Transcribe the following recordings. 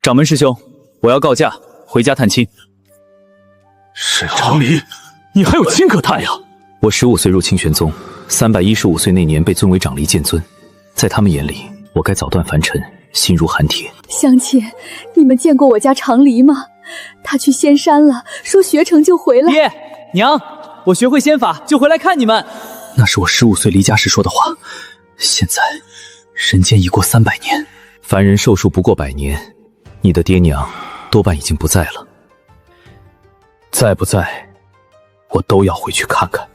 掌门师兄，我要告假，回家探亲。沈长黎，你还有亲可探呀？我15岁入清玄宗，315岁那年被尊为长黎剑尊，在他们眼里，我该早断凡尘，心如寒铁。乡亲，你们见过我家长黎吗？他去仙山了，说学成就回来。爹娘，我学会仙法就回来看你们。那是我15岁离家时说的话。现在，人间已过300年，凡人寿数不过100年，你的爹娘多半已经不在了。在不在，我都要回去看看。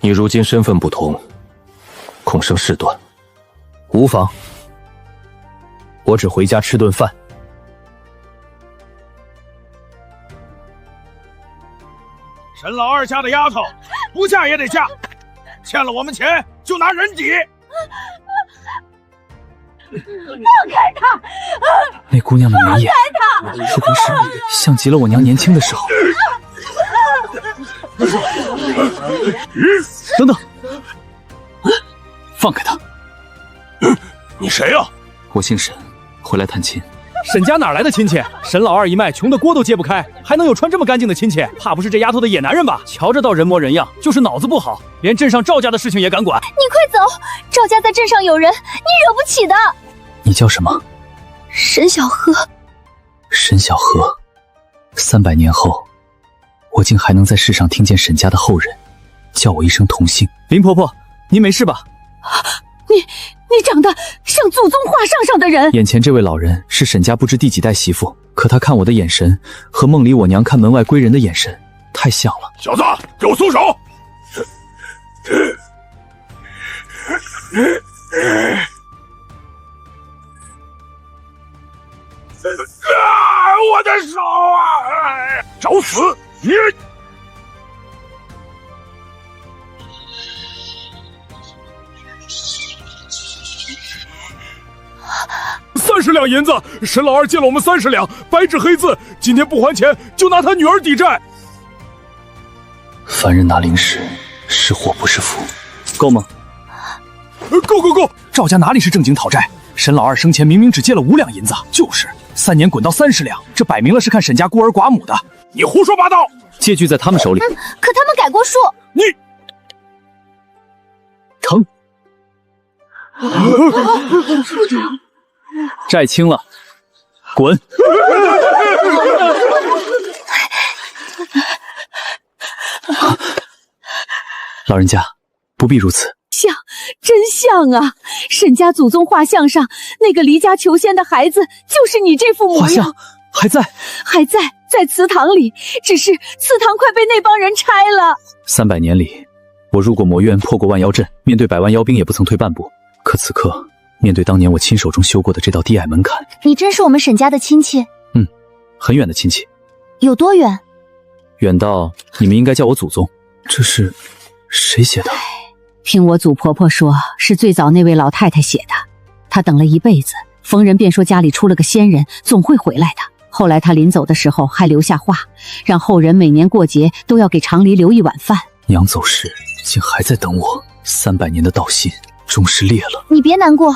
你如今身份不同，恐生事端。无妨，我只回家吃顿饭。沈老二家的丫头，不嫁也得嫁，欠了我们钱就拿人抵。放开他！那姑娘的眉眼，是不是像极了我娘年轻的时候？等等，放开他！你谁呀？我姓沈，回来探亲。沈家哪来的亲戚？沈老二一脉穷的锅都揭不开，还能有穿这么干净的亲戚？怕不是这丫头的野男人吧？瞧着倒人模人样，就是脑子不好，连镇上赵家的事情也敢管。你快走，赵家在镇上有人，你惹不起的。你叫什么？沈小荷。沈小荷，300年后，我竟还能在世上听见沈家的后人叫我一声同姓。林婆婆，您没事吧？你长得像祖宗画上的人。眼前这位老人是沈家不知第几代媳妇，可他看我的眼神和梦里我娘看门外归人的眼神太像了。小子，给我松手！我的手啊！找死！你！30两银子，沈老二借了我们30两，白纸黑字，今天不还钱，就拿他女儿抵债。凡人拿零食，是祸不是福，够吗？够！赵家哪里是正经讨债？沈老二生前明明只借了5两银子，就是3年滚到30两，这摆明了是看沈家孤儿寡母的。你胡说八道！借据在他们手里。可他们改过数。你疼。债清了，滚！老人家，不必如此。像，真像啊！沈家祖宗画像上那个离家求仙的孩子，就是你这副模样。画像还在，在祠堂里，只是祠堂快被那帮人拆了。300年里，我入过魔渊，破过万妖阵，面对100万妖兵也不曾退半步。可此刻，面对当年我亲手中修过的这道低矮门槛，你真是我们沈家的亲戚？很远的亲戚。有多远？远到你们应该叫我祖宗。这是谁写的？听我祖婆婆说，是最早那位老太太写的。她等了一辈子，逢人便说家里出了个仙人，总会回来的。后来她临走的时候还留下话，让后人每年过节都要给长黎留一碗饭。娘走时，竟还在等我。300年的道心终是裂了。你别难过，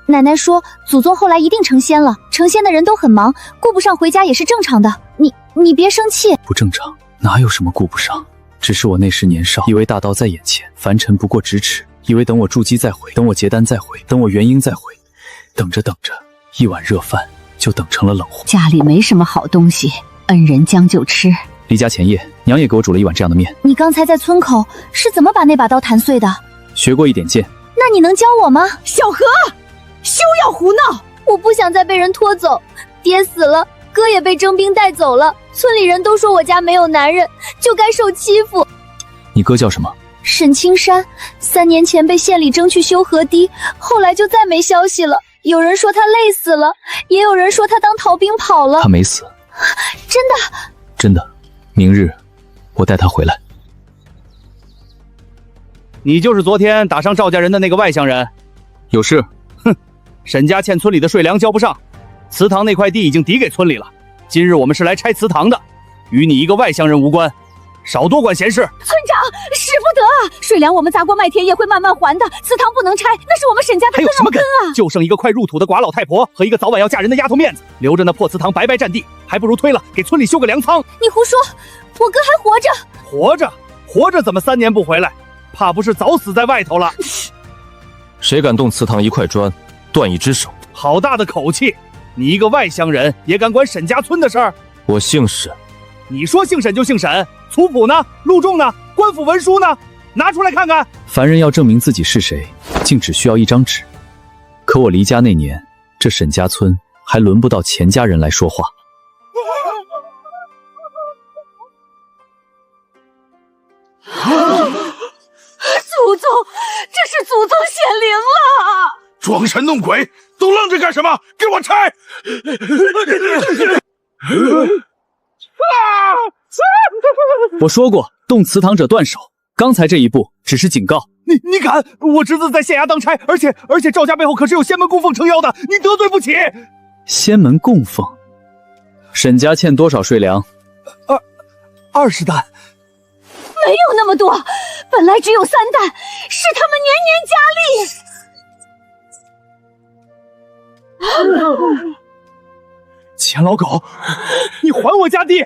奶奶说祖宗后来一定成仙了，成仙的人都很忙，顾不上回家也是正常的。你别生气。不正常，哪有什么顾不上？只是我那时年少，以为大道在眼前，凡尘不过咫尺，以为等我筑基再回，等我结丹再回，等我元婴再回，等着，一碗热饭就等成了冷货。家里没什么好东西，恩人将就吃。离家前夜，娘也给我煮了一碗这样的面。你刚才在村口是怎么把那把刀弹碎的？学过一点剑。那你能教我吗？小荷，休要胡闹！我不想再被人拖走，爹死了，哥也被征兵带走了，村里人都说我家没有男人，就该受欺负。你哥叫什么？沈青山，3年前被县里征去修河堤，后来就再没消息了。有人说他累死了，也有人说他当逃兵跑了。他没死。真的？真的。明日我带他回来。你就是昨天打伤赵家人的那个外乡人？有事。哼，沈家欠村里的税粮交不上，祠堂那块地已经抵给村里了。今日我们是来拆祠堂的，与你一个外乡人无关，少多管闲事。村长，使不得。水粮我们砸过麦田也会慢慢还的，祠堂不能拆，那是我们沈家的还有什么根啊！就剩一个快入土的寡老太婆和一个早晚要嫁人的丫头面子，留着那破祠堂白白占地，还不如推了，给村里修个粮仓。你胡说，我哥还活着。活着怎么3年不回来？怕不是早死在外头了。谁敢动祠堂一块砖，断一只手！好大的口气！你一个外乡人也敢管沈家村的事儿？我姓沈。你说姓沈就姓沈，族谱呢？录种呢？官府文书呢？拿出来看看。凡人要证明自己是谁，竟只需要一张纸。可我离家那年，这沈家村还轮不到钱家人来说话。祖宗，这是祖宗显灵了！装神弄鬼，都愣着干什么？给我拆！我说过，动祠堂者断手。刚才这一步只是警告。你敢？我侄子在县衙当差，而且赵家背后可是有仙门供奉撑腰的，你得罪不起。仙门供奉？沈家欠多少税粮？20担。没有那么多，本来只有3担，是他们年年加力。钱老狗，你还我家地！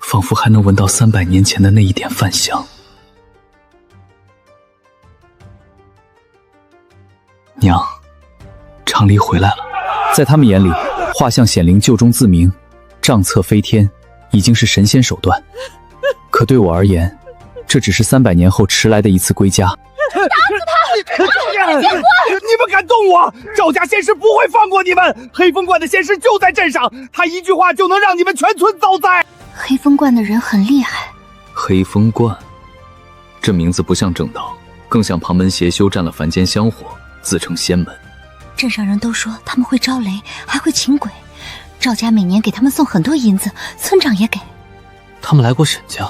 仿佛还能闻到300年前的那一点饭香。娘，长离回来了。在他们眼里，画像显灵救中自明，账册飞天，已经是神仙手段。可对我而言，这只是300年后迟来的一次归家。打死他！你们敢动我，赵家仙师不会放过你们！黑风观的仙师就在镇上，他一句话就能让你们全村遭灾。黑风观的人很厉害。黑风观，这名字不像正道，更像旁门邪修占了凡间香火，自称仙门。镇上人都说他们会招雷，还会请鬼。赵家每年给他们送很多银子，村长也给。他们来过沈家？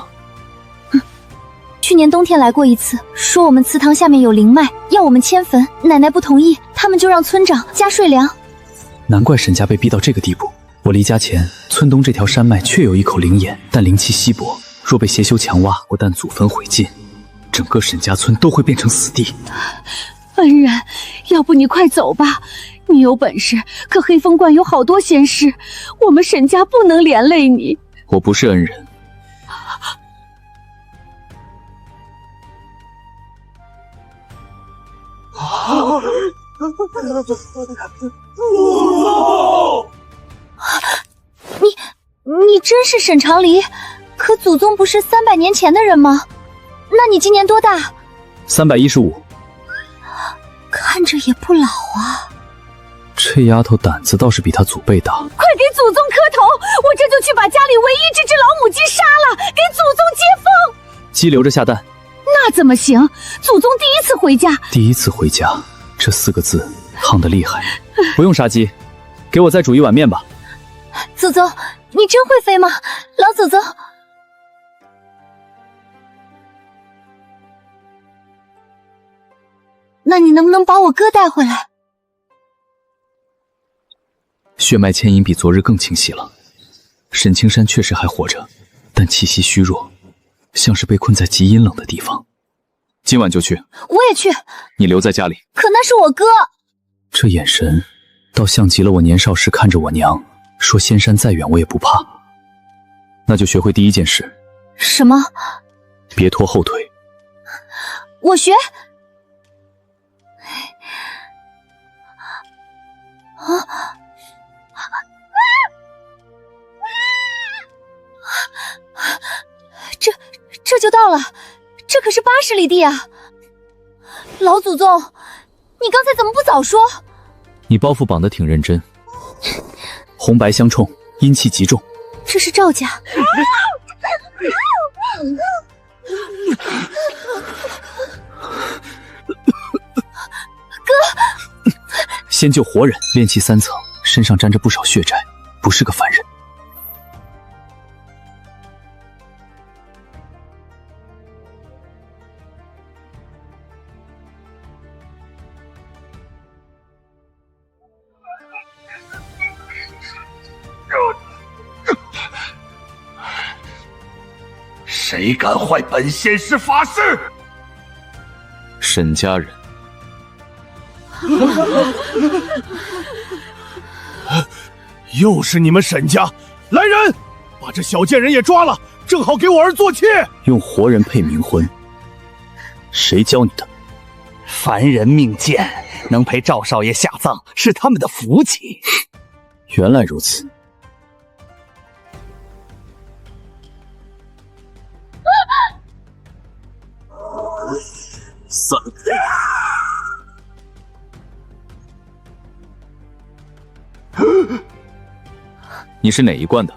去年冬天来过一次，说我们祠堂下面有灵脉，要我们迁坟。奶奶不同意，他们就让村长加税粮。难怪沈家被逼到这个地步。我离家前，村东这条山脉确有一口灵眼，但灵气稀薄，若被邪修强挖，不但祖坟毁尽，整个沈家村都会变成死地。恩人，要不你快走吧，你有本事，可黑风观有好多仙师，我们沈家不能连累你。我不是恩人。你真是沈长离？可祖宗不是300年前的人吗？那你今年多大？315。看着也不老啊。这丫头胆子倒是比她祖辈大。快给祖宗磕头，我这就去把家里唯一这只老母鸡杀了，给祖宗接风。鸡留着下蛋。那怎么行？祖宗第一次回家。第一次回家，这4个字烫得厉害。不用杀鸡，给我再煮一碗面吧。祖宗，你真会飞吗？老祖宗。那你能不能把我哥带回来？血脉牵引比昨日更清晰了。沈青山确实还活着，但气息虚弱，像是被困在极阴冷的地方。今晚就去。我也去。你留在家里。可那是我哥。这眼神倒像极了我年少时看着我娘说仙山再远我也不怕。那就学会第一件事。什么？别拖后腿。我学。这就到了，这可是80里地啊！老祖宗，你刚才怎么不早说？你包袱绑得挺认真，红白相冲，阴气极重。这是赵家。哥，先救活人，炼气3层，身上沾着不少血债，不是个凡人。谁敢坏本仙师法事？沈家人。又是你们沈家！来人，把这小贱人也抓了，正好给我儿做妾。用活人配冥婚，谁教你的？凡人命贱，能陪赵少爷下葬是他们的福气。原来如此。散！你是哪一贯的？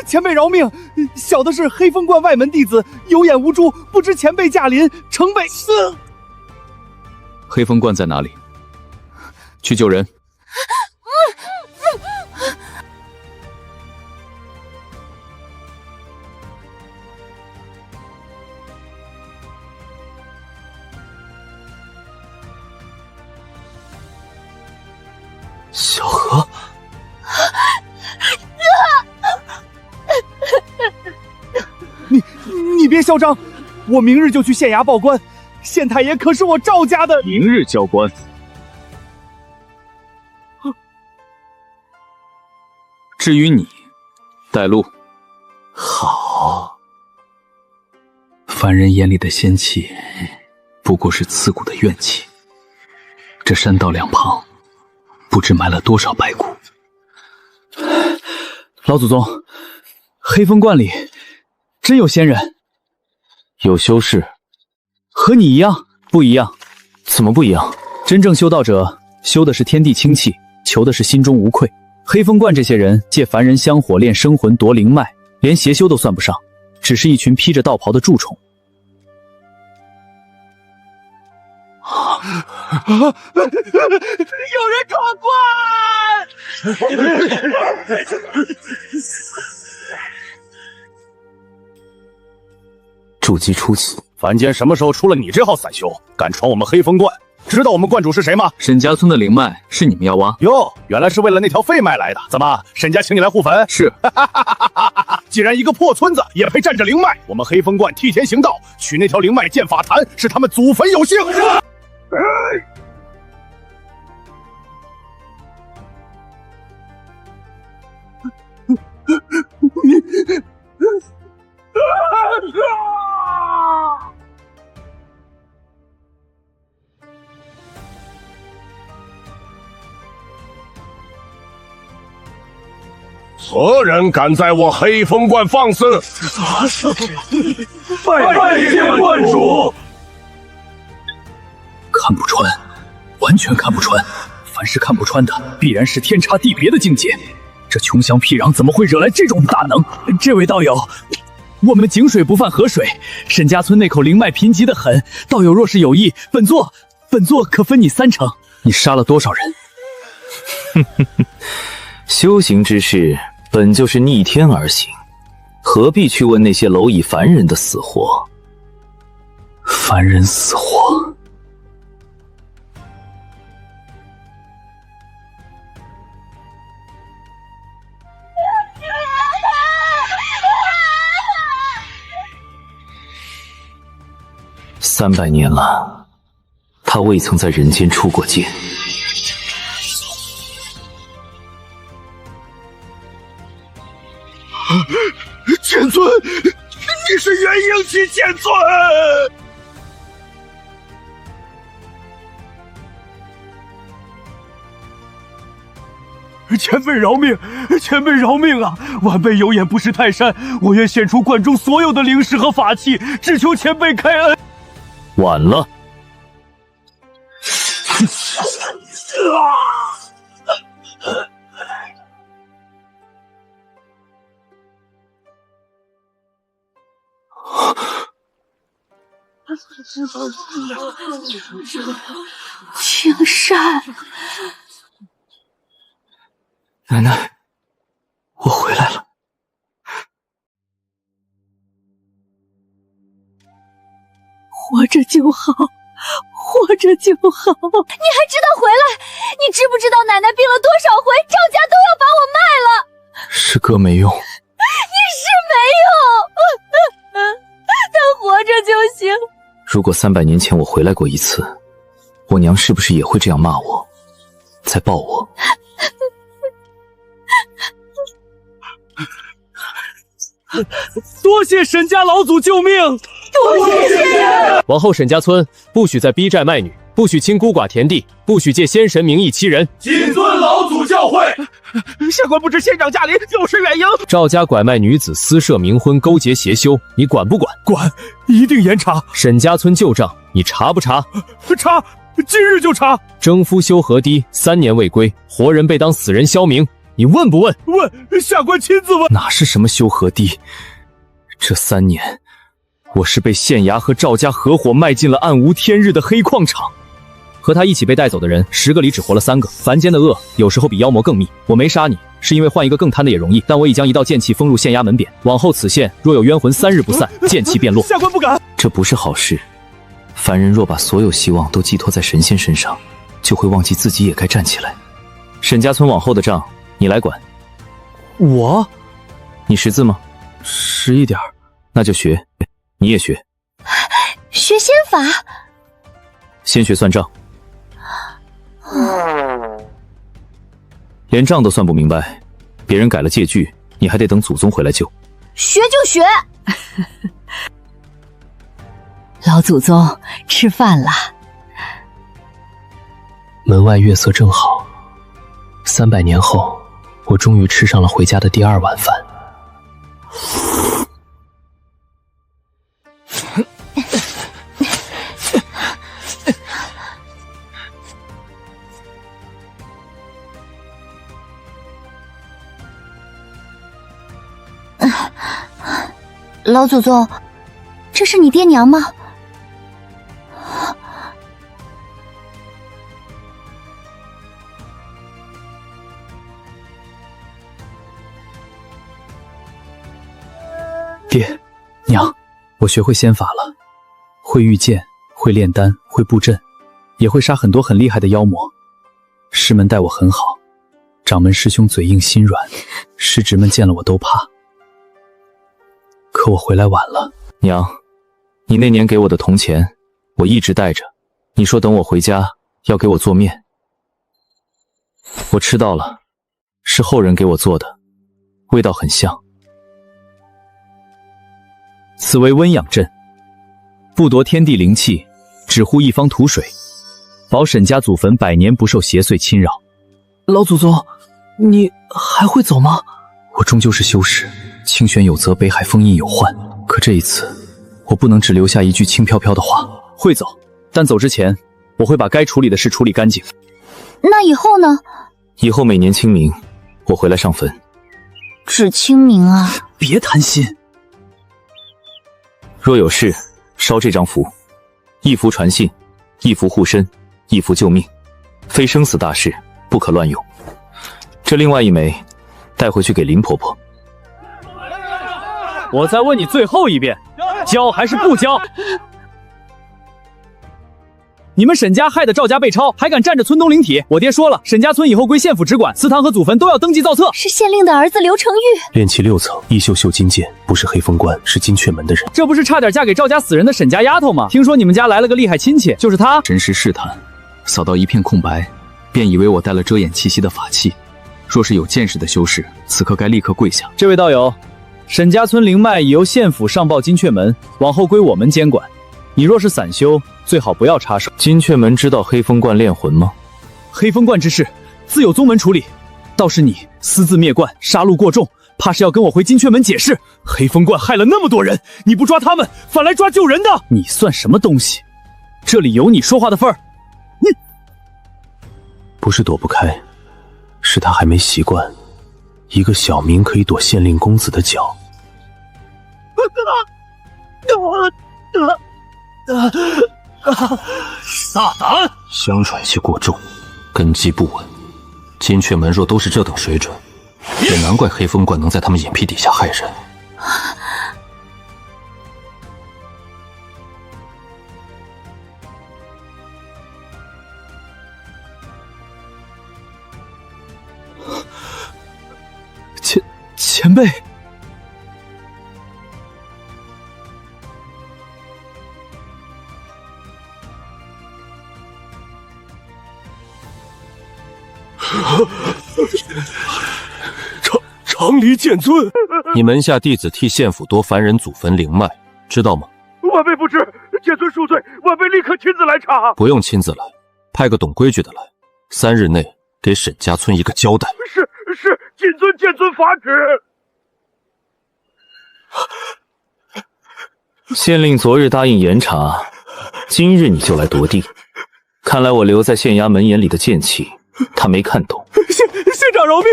前辈饶命，小的是黑风观外门弟子，有眼无珠，不知前辈驾临，城北黑风观在哪里？去救人。小何，你别嚣张，我明日就去县衙报官。县太爷可是我赵家的。明日交官。至于你，带路。好。凡人眼里的仙气，不过是刺骨的怨气。这山道两旁，不知埋了多少白骨。老祖宗，黑风观里真有仙人？有修士。和你一样？不一样。怎么不一样？真正修道者修的是天地清气，求的是心中无愧。黑风观这些人借凡人香火炼生魂夺灵脉，连邪修都算不上，只是一群披着道袍的蛀虫。有人闯关！筑基初期，凡间什么时候出了你这号散修，敢闯我们黑风观？知道我们观主是谁吗？沈家村的灵脉是你们要挖？哟，原来是为了那条废脉来的。怎么，沈家请你来护坟？是。既然一个破村子也配占着灵脉，我们黑风观替天行道，取那条灵脉建法坛，是他们祖坟有幸。何人敢在我黑风观放肆？拜见观主！看不穿，完全看不穿。凡是看不穿的，必然是天差地别的境界。这穷乡僻壤怎么会惹来这种大能？这位道友，我们井水不犯河水，沈家村那口灵脉贫瘠的很。道友若是有意，本座可分你3成。你杀了多少人？修行之事本就是逆天而行，何必去问那些蝼蚁凡人的死活？凡人死活，300年了，他未曾在人间出过剑。剑尊，你是元婴期剑尊！前辈饶命！前辈饶命啊！晚辈有眼不识泰山，我愿献出观中所有的灵石和法器，只求前辈开恩。晚了。青山，奶奶，我回来了。活着就好，活着就好。你还知道回来？你知不知道奶奶病了多少回，赵家都要把我卖了？是哥没用。你是没用，就行。如果300年前我回来过一次，我娘是不是也会这样骂我，再抱我？多谢沈家老祖救命！多谢！往后沈家村不许再逼债卖女，不许侵孤寡田地，不许借仙神名义欺人。谨遵老祖教诲。下官不知县长驾临，有失远迎。赵家拐卖女子、私设冥婚、勾结邪修，你管不管？管，一定严查。沈家村旧账，你查不查？查，今日就查。征夫修河堤3年未归，活人被当死人消冥，你问不问？问，下官亲自问。哪是什么修河堤？这3年，我是被县衙和赵家合伙卖进了暗无天日的黑矿场。和他一起被带走的人，10个里只活了3个。凡间的恶，有时候比妖魔更密。我没杀你，是因为换一个更贪的也容易。但我已将一道剑气封入县衙门匾，往后此县若有冤魂3日不散，剑气便落。下官不敢。这不是好事。凡人若把所有希望都寄托在神仙身上，就会忘记自己也该站起来。沈家村往后的账，你来管。我？你识字吗？识一点。那就学，你也学。学仙法？先学算账。连账都算不明白，别人改了借据，你还得等祖宗回来救。学就学。老祖宗，吃饭了。门外月色正好，300年后，我终于吃上了回家的第2碗饭。老祖宗，这是你爹娘吗？爹，娘，我学会仙法了，会御剑，会炼丹，会布阵，也会杀很多很厉害的妖魔。师门待我很好，掌门师兄嘴硬心软，师侄们见了我都怕。可我回来晚了。娘，你那年给我的铜钱，我一直带着。你说等我回家要给我做面，我吃到了，是后人给我做的，味道很像。此为温养阵，不夺天地灵气，只护一方土水，保沈家祖坟100年不受邪祟侵扰。老祖宗，你还会走吗？我终究是修士，清玄有则，北海封印有患。可这一次，我不能只留下一句轻飘飘的话。会走，但走之前，我会把该处理的事处理干净。那以后呢？以后每年清明，我回来上坟。只清明啊？别贪心。若有事，烧这张符，一符传信，一符护身，一符救命，非生死大事不可乱用。这另外一枚，带回去给林婆婆。我再问你最后一遍，交还是不交？你们沈家害得赵家被抄，还敢占着村东灵体？我爹说了，沈家村以后归县府直管，祠堂和祖坟都要登记造册。是县令的儿子刘承玉，炼气6层，一秀秀金剑，不是黑风关，是金雀门的人。这不是差点嫁给赵家死人的沈家丫头吗？听说你们家来了个厉害亲戚，就是他。神识试探，扫到一片空白，便以为我带了遮掩气息的法器。若是有见识的修士，此刻该立刻跪下。这位道友，沈家村灵脉已由县府上报金雀门，往后归我们监管。你若是散修，最好不要插手。金雀门知道黑风观炼魂吗？黑风观之事，自有宗门处理。倒是你私自灭观，杀戮过重，怕是要跟我回金雀门解释。黑风观害了那么多人，你不抓他们，反来抓救人的，你算什么东西？这里有你说话的份儿。你不是躲不开，是他还没习惯，一个小民可以躲县令公子的脚。撒旦！相喘气过重，根基不稳。金雀门若都是这等水准，也难怪黑风观能在他们眼皮底下害人。前辈。长离剑尊，你门下弟子替县府多凡人祖坟灵脉，知道吗？晚辈不知，剑尊恕罪，晚辈立刻亲自来查。不用亲自来，派个懂规矩的来，3日内给沈家村一个交代。是，谨遵剑尊法旨。县令昨日答应严查，今日你就来夺地，看来我留在县衙门眼里的剑气，他没看懂。县长饶命！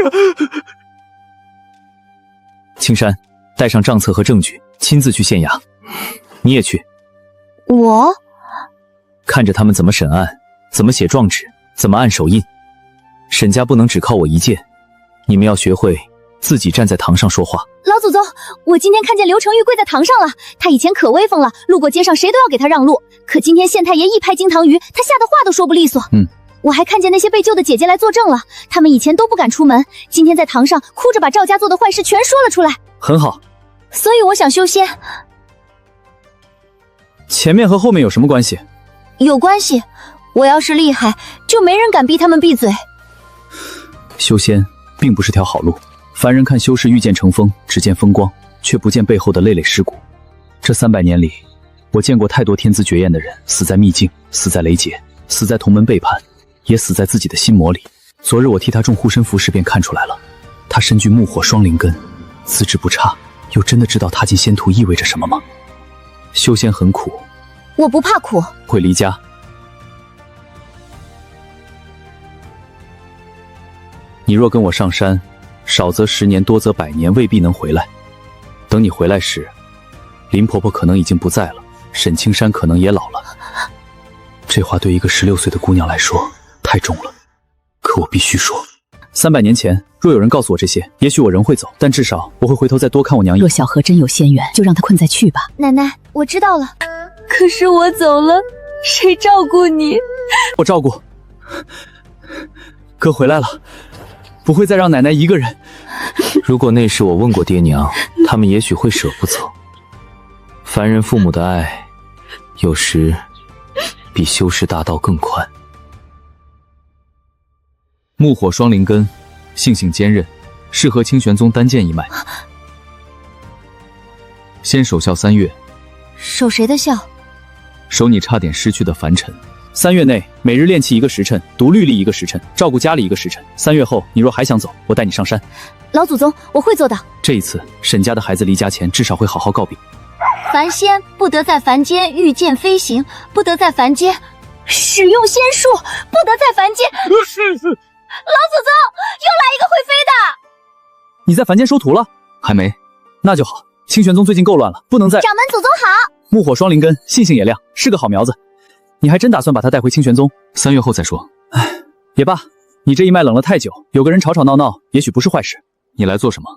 青山，带上账册和证据，亲自去县衙。你也去。我看着他们怎么审案，怎么写状纸，怎么按手印。沈家不能只靠我一剑，你们要学会自己站在堂上说话。老祖宗，我今天看见刘承玉跪在堂上了，他以前可威风了，路过街上谁都要给他让路。可今天县太爷一拍惊堂鱼，他吓得话都说不利索。我还看见那些被救的姐姐来作证了，她们以前都不敢出门，今天在堂上哭着把赵家做的坏事全说了出来。很好，所以我想修仙。前面和后面有什么关系？有关系，我要是厉害，就没人敢逼他们闭嘴。修仙并不是条好路，凡人看修士御剑成风，只见风光，却不见背后的累累尸骨。这300年里，我见过太多天资绝艳的人死在秘境，死在雷劫，死在同门背叛，也死在自己的心魔里。昨日我替他种护身符时便看出来了，他身具木火双灵根，资质不差，又真的知道踏进仙途意味着什么吗？修仙很苦，我不怕苦，会离家。你若跟我上山，少则10年，多则100年，未必能回来。等你回来时，林婆婆可能已经不在了，沈青山可能也老了。这话对一个16岁的姑娘来说太重了，可我必须说。300年前，若有人告诉我这些，也许我仍会走，但至少我会回头再多看我娘一眼。若小荷真有仙缘，就让她困在去吧。奶奶，我知道了。可是我走了，谁照顾你？我照顾。哥回来了，不会再让奶奶一个人。如果那时我问过爹娘，他们也许会舍不走。凡人父母的爱，有时比修士大道更宽。木火双灵根，性性坚韧，适合清玄宗丹剑一脉。先守孝3月。守谁的孝？守你差点失去的凡尘。3月内每日练气1个时辰，读律历1个时辰，照顾家里1个时辰。3月后你若还想走，我带你上山。老祖宗，我会做到。这一次沈家的孩子离家前至少会好好告别。凡仙不得在凡间御剑飞行，不得在凡间使用仙术，不得在凡间。是。老祖宗，又来一个会飞的！你在凡间收徒了？还没，那就好。清玄宗最近够乱了，不能再……掌门祖宗好。木火双灵根，性性也亮，是个好苗子。你还真打算把他带回清玄宗？3月后再说。唉，也罢，你这一脉冷了太久，有个人吵吵闹闹，也许不是坏事。你来做什么？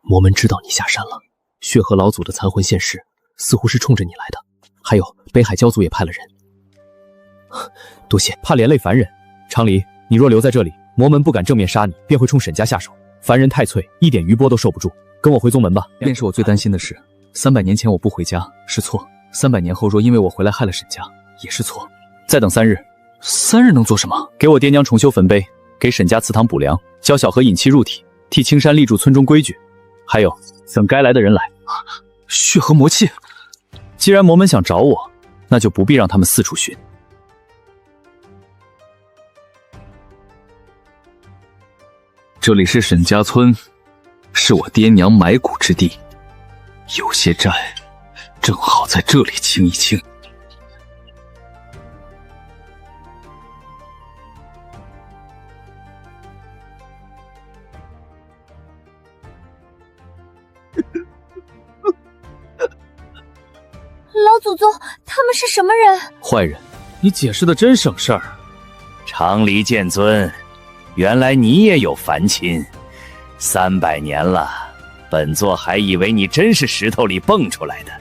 魔门知道你下山了，血河老祖的残魂现世，似乎是冲着你来的。还有北海教祖也派了人。多谢。怕连累凡人，长离，你若留在这里，魔门不敢正面杀你，便会冲沈家下手。凡人太脆，一点余波都受不住。跟我回宗门吧。便是我最担心的事，300年前我不回家是错，300年后若因为我回来害了沈家也是错。再等3日。3日能做什么？给我爹娘重修坟碑，给沈家祠堂补梁，教小荷引气入体，替青山立住村中规矩。还有等该来的人来。血河魔气。既然魔门想找我，那就不必让他们四处寻。这里是沈家村，是我爹娘埋骨之地，有些债正好在这里清一清。老祖宗，他们是什么人？坏人。你解释的真省事儿。长离剑尊，原来你也有凡亲，300年了，本座还以为你真是石头里蹦出来的。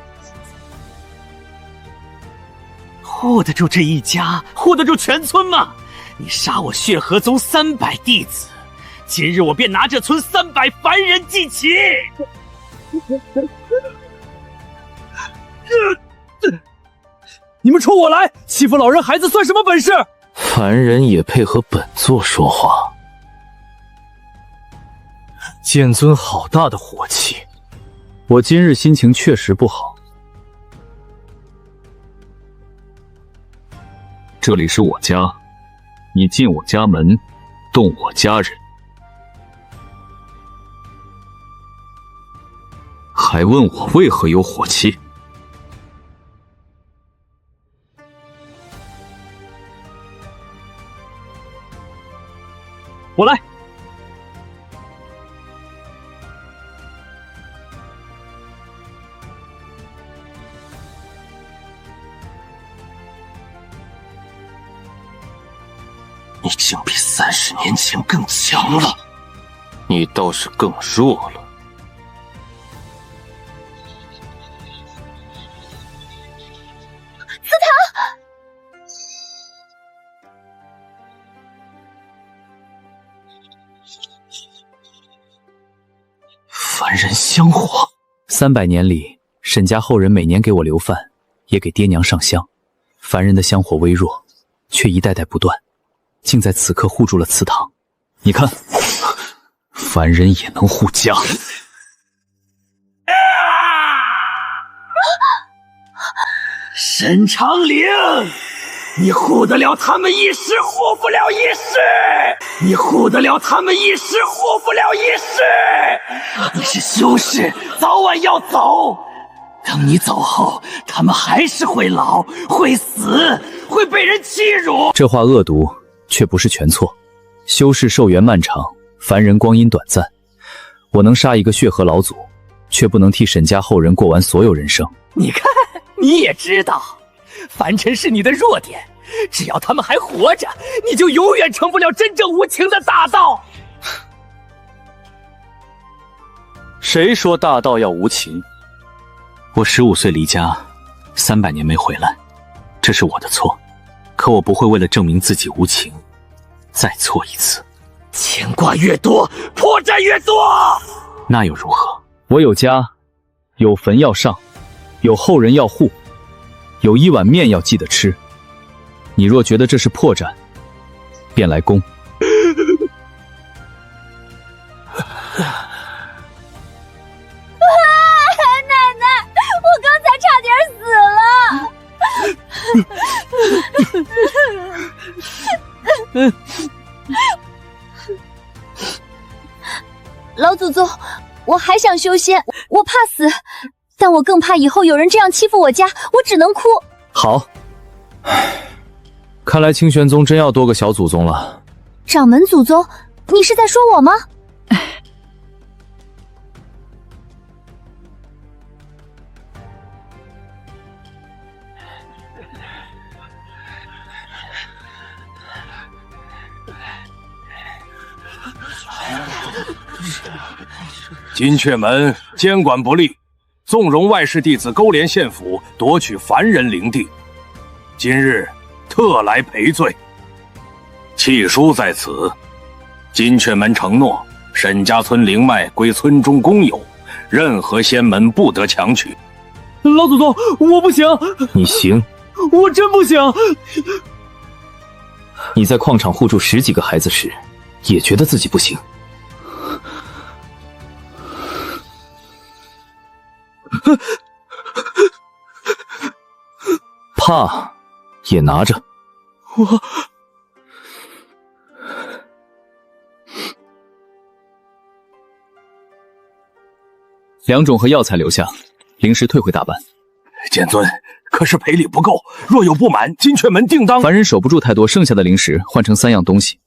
护得住这一家，护得住全村吗？你杀我血河宗300弟子，今日我便拿这村300凡人祭旗。你们冲我来，欺负老人孩子算什么本事？凡人也配合本座说话？剑尊好大的火气，我今日心情确实不好。这里是我家，你进我家门，动我家人，还问我为何有火气？我来。你竟比30年前更强了，你倒是更弱了。司堂，凡人香火，300年里，沈家后人每年给我留饭，也给爹娘上香。凡人的香火微弱，却一代代不断。竟在此刻护住了祠堂。你看，凡人也能护家。沈长陵，你护得了他们一时，护不了一世；你护得了他们一时，护不了一世。你是修士，早晚要走。等你走后，他们还是会老，会死，会被人欺辱。这话恶毒，却不是全错。修士寿元漫长，凡人光阴短暂。我能杀一个血河老祖，却不能替沈家后人过完所有人生。你看，你也知道，凡尘是你的弱点。只要他们还活着，你就永远成不了真正无情的大道。谁说大道要无情？我15岁离家，300年没回来，这是我的错。可我不会为了证明自己无情，再错一次。牵挂越多，破绽越多。那又如何？我有家，有坟要上，有后人要护，有一碗面要记得吃。你若觉得这是破绽，便来攻。奶奶，我刚才差点死了。老祖宗，我还想修仙，我怕死，但我更怕以后有人这样欺负我家，我只能哭。好，看来清玄宗真要多个小祖宗了。掌门祖宗，你是在说我吗？金阙门监管不力，纵容外室弟子勾连县府，夺取凡人灵地。今日特来赔罪。契书在此，金阙门承诺沈家村灵脉归村中公有，任何仙门不得强取。老祖宗，我不行。你行？我真不行。你在矿场护住10几个孩子时，也觉得自己不行。怕也拿着。我2种和药材留下，灵石退回大半。剑尊，可是赔礼不够，若有不满，金阙门定当。凡人守不住太多，剩下的灵石换成3样东西。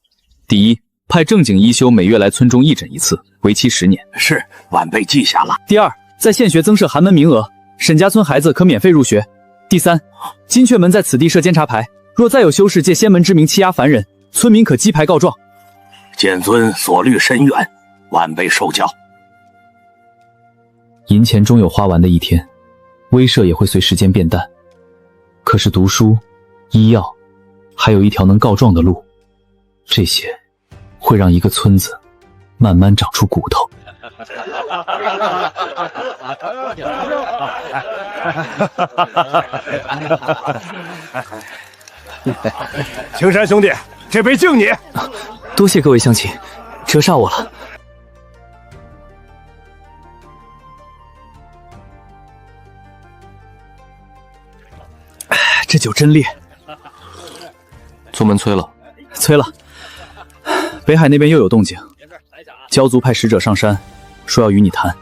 第一，派正经医修每月来村中义诊一次，为期10年。是，晚辈记下了。第二，在县学增设寒门名额，沈家村孩子可免费入学。第三，金阙门在此地设监察牌，若再有修士借仙门之名欺压凡人，村民可击牌告状。剑尊所虑深远，晚辈受教。银钱终有花完的一天，威慑也会随时间变淡。可是读书、医药，还有一条能告状的路，这些会让一个村子慢慢长出骨头。青山兄弟，这杯敬你。多谢各位乡亲，折煞我了。这酒真烈。宗门催了。催了。北海那边又有动静，蛟族派使者上山，说要与你谈。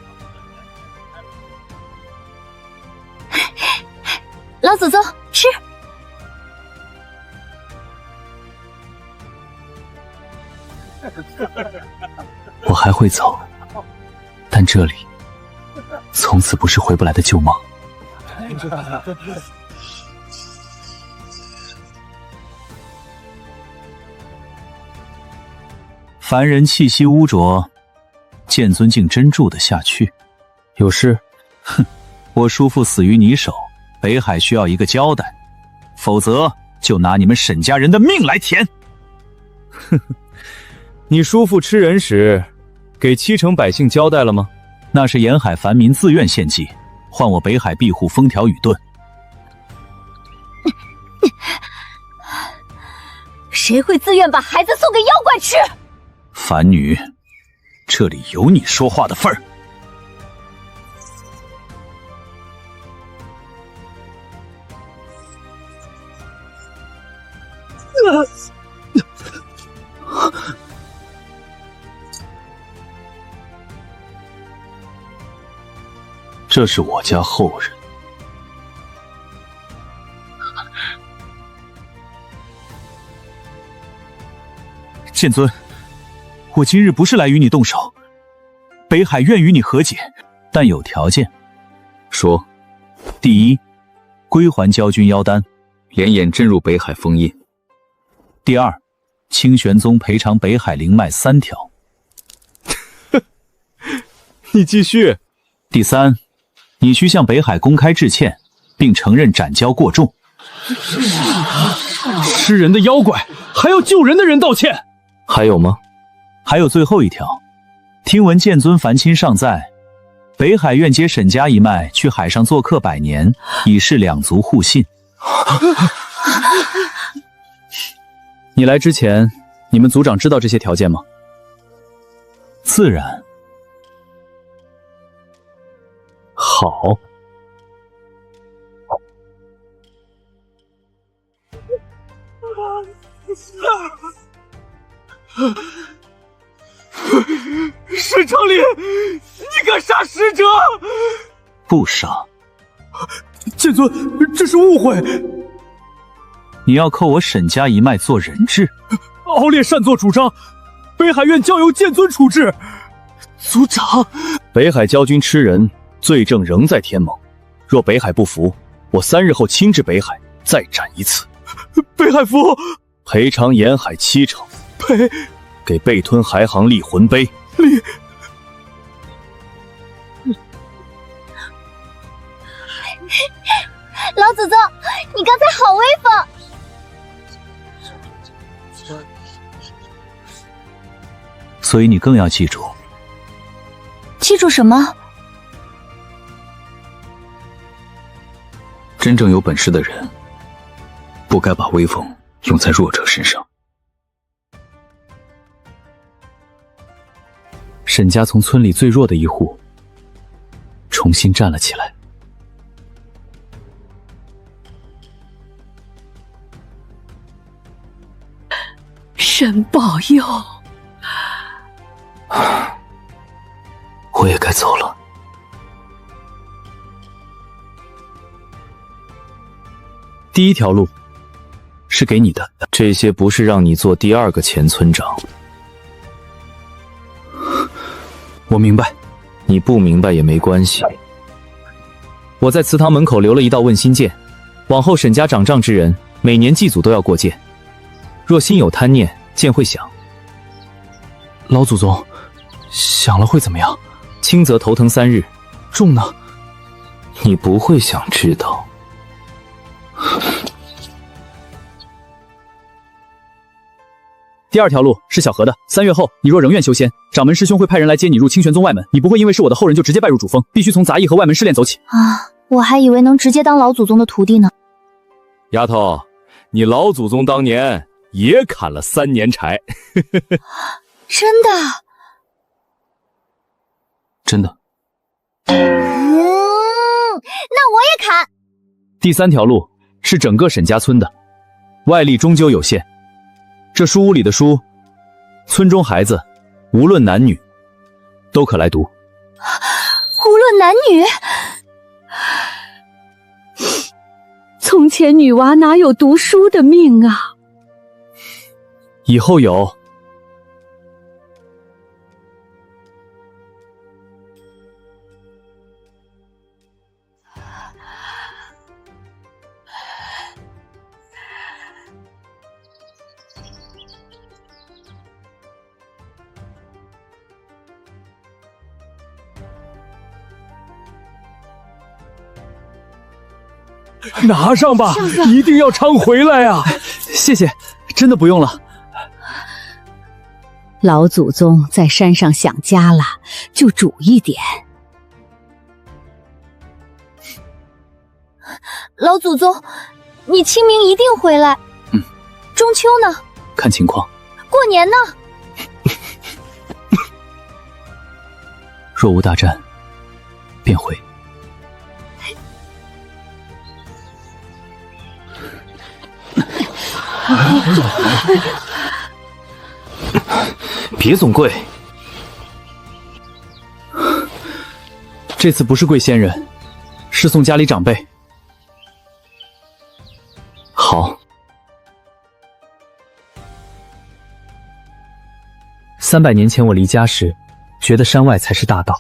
老祖宗，吃。我还会走，但这里从此不是回不来的旧梦。凡人气息污浊，剑尊竟真住得下去。有事？哼，我叔父死于你手，北海需要一个交代，否则就拿你们沈家人的命来填。呵呵，你叔父吃人时，给7城百姓交代了吗？那是沿海凡民自愿献祭，换我北海庇护风调雨顿。谁会自愿把孩子送给妖怪吃？凡女，这里有你说话的份儿。这是我家后人。剑尊，我今日不是来与你动手，北海愿与你和解，但有条件。说，第一，归还昭君妖丹，连眼震入北海封印；第二，清玄宗赔偿北海灵脉3条。你继续。第三，你需向北海公开致歉，并承认斩蛟过重。吃人的妖怪还要救人的人道歉？还有吗？还有最后一条，听闻剑尊凡亲尚在，北海愿接沈家一脉去海上做客100年，以示两族互信。你来之前，你们族长知道这些条件吗？自然。好。沈长林，你敢杀使者？不杀。剑尊，这是误会。你要扣我沈家一脉做人质？敖烈擅作主张，北海院交由剑尊处置。族长，北海蛟君吃人，罪证仍在天盟。若北海不服，我3日后亲至北海，再斩一次。北海服，赔偿沿海7城。给被吞海行立魂碑。老祖宗，你刚才好威风。所以你更要记住。记住什么？真正有本事的人，不该把威风用在弱者身上。沈家从村里最弱的一户重新站了起来。神保佑！我也该走了。第一条路是给你的，这些不是让你做第2个前村长。我明白。你不明白也没关系。我在祠堂门口留了一道问心剑，往后沈家掌杖之人，每年祭祖都要过剑。若心有贪念，剑会响。老祖宗，响了会怎么样？轻则头疼3日，重呢？你不会想知道。第2条路是小河的，3月后，你若仍愿修仙，掌门师兄会派人来接你入清玄宗外门。你不会因为是我的后人就直接拜入主峰，必须从杂役和外门试炼走起。啊，我还以为能直接当老祖宗的徒弟呢。丫头，你老祖宗当年也砍了3年柴。真的？真的。那我也砍。第3条路是整个沈家村的，外力终究有限。这书屋里的书，村中孩子，无论男女，都可来读。无论男女？从前女娃哪有读书的命啊？以后有。拿上吧，一定要常回来啊！谢谢，真的不用了。老祖宗在山上想家了，就煮一点。老祖宗，你清明一定回来。中秋呢？看情况。过年呢？若无大战，便回。别总跪，这次不是跪先人，是送家里长辈。好。300年前我离家时，觉得山外才是大道。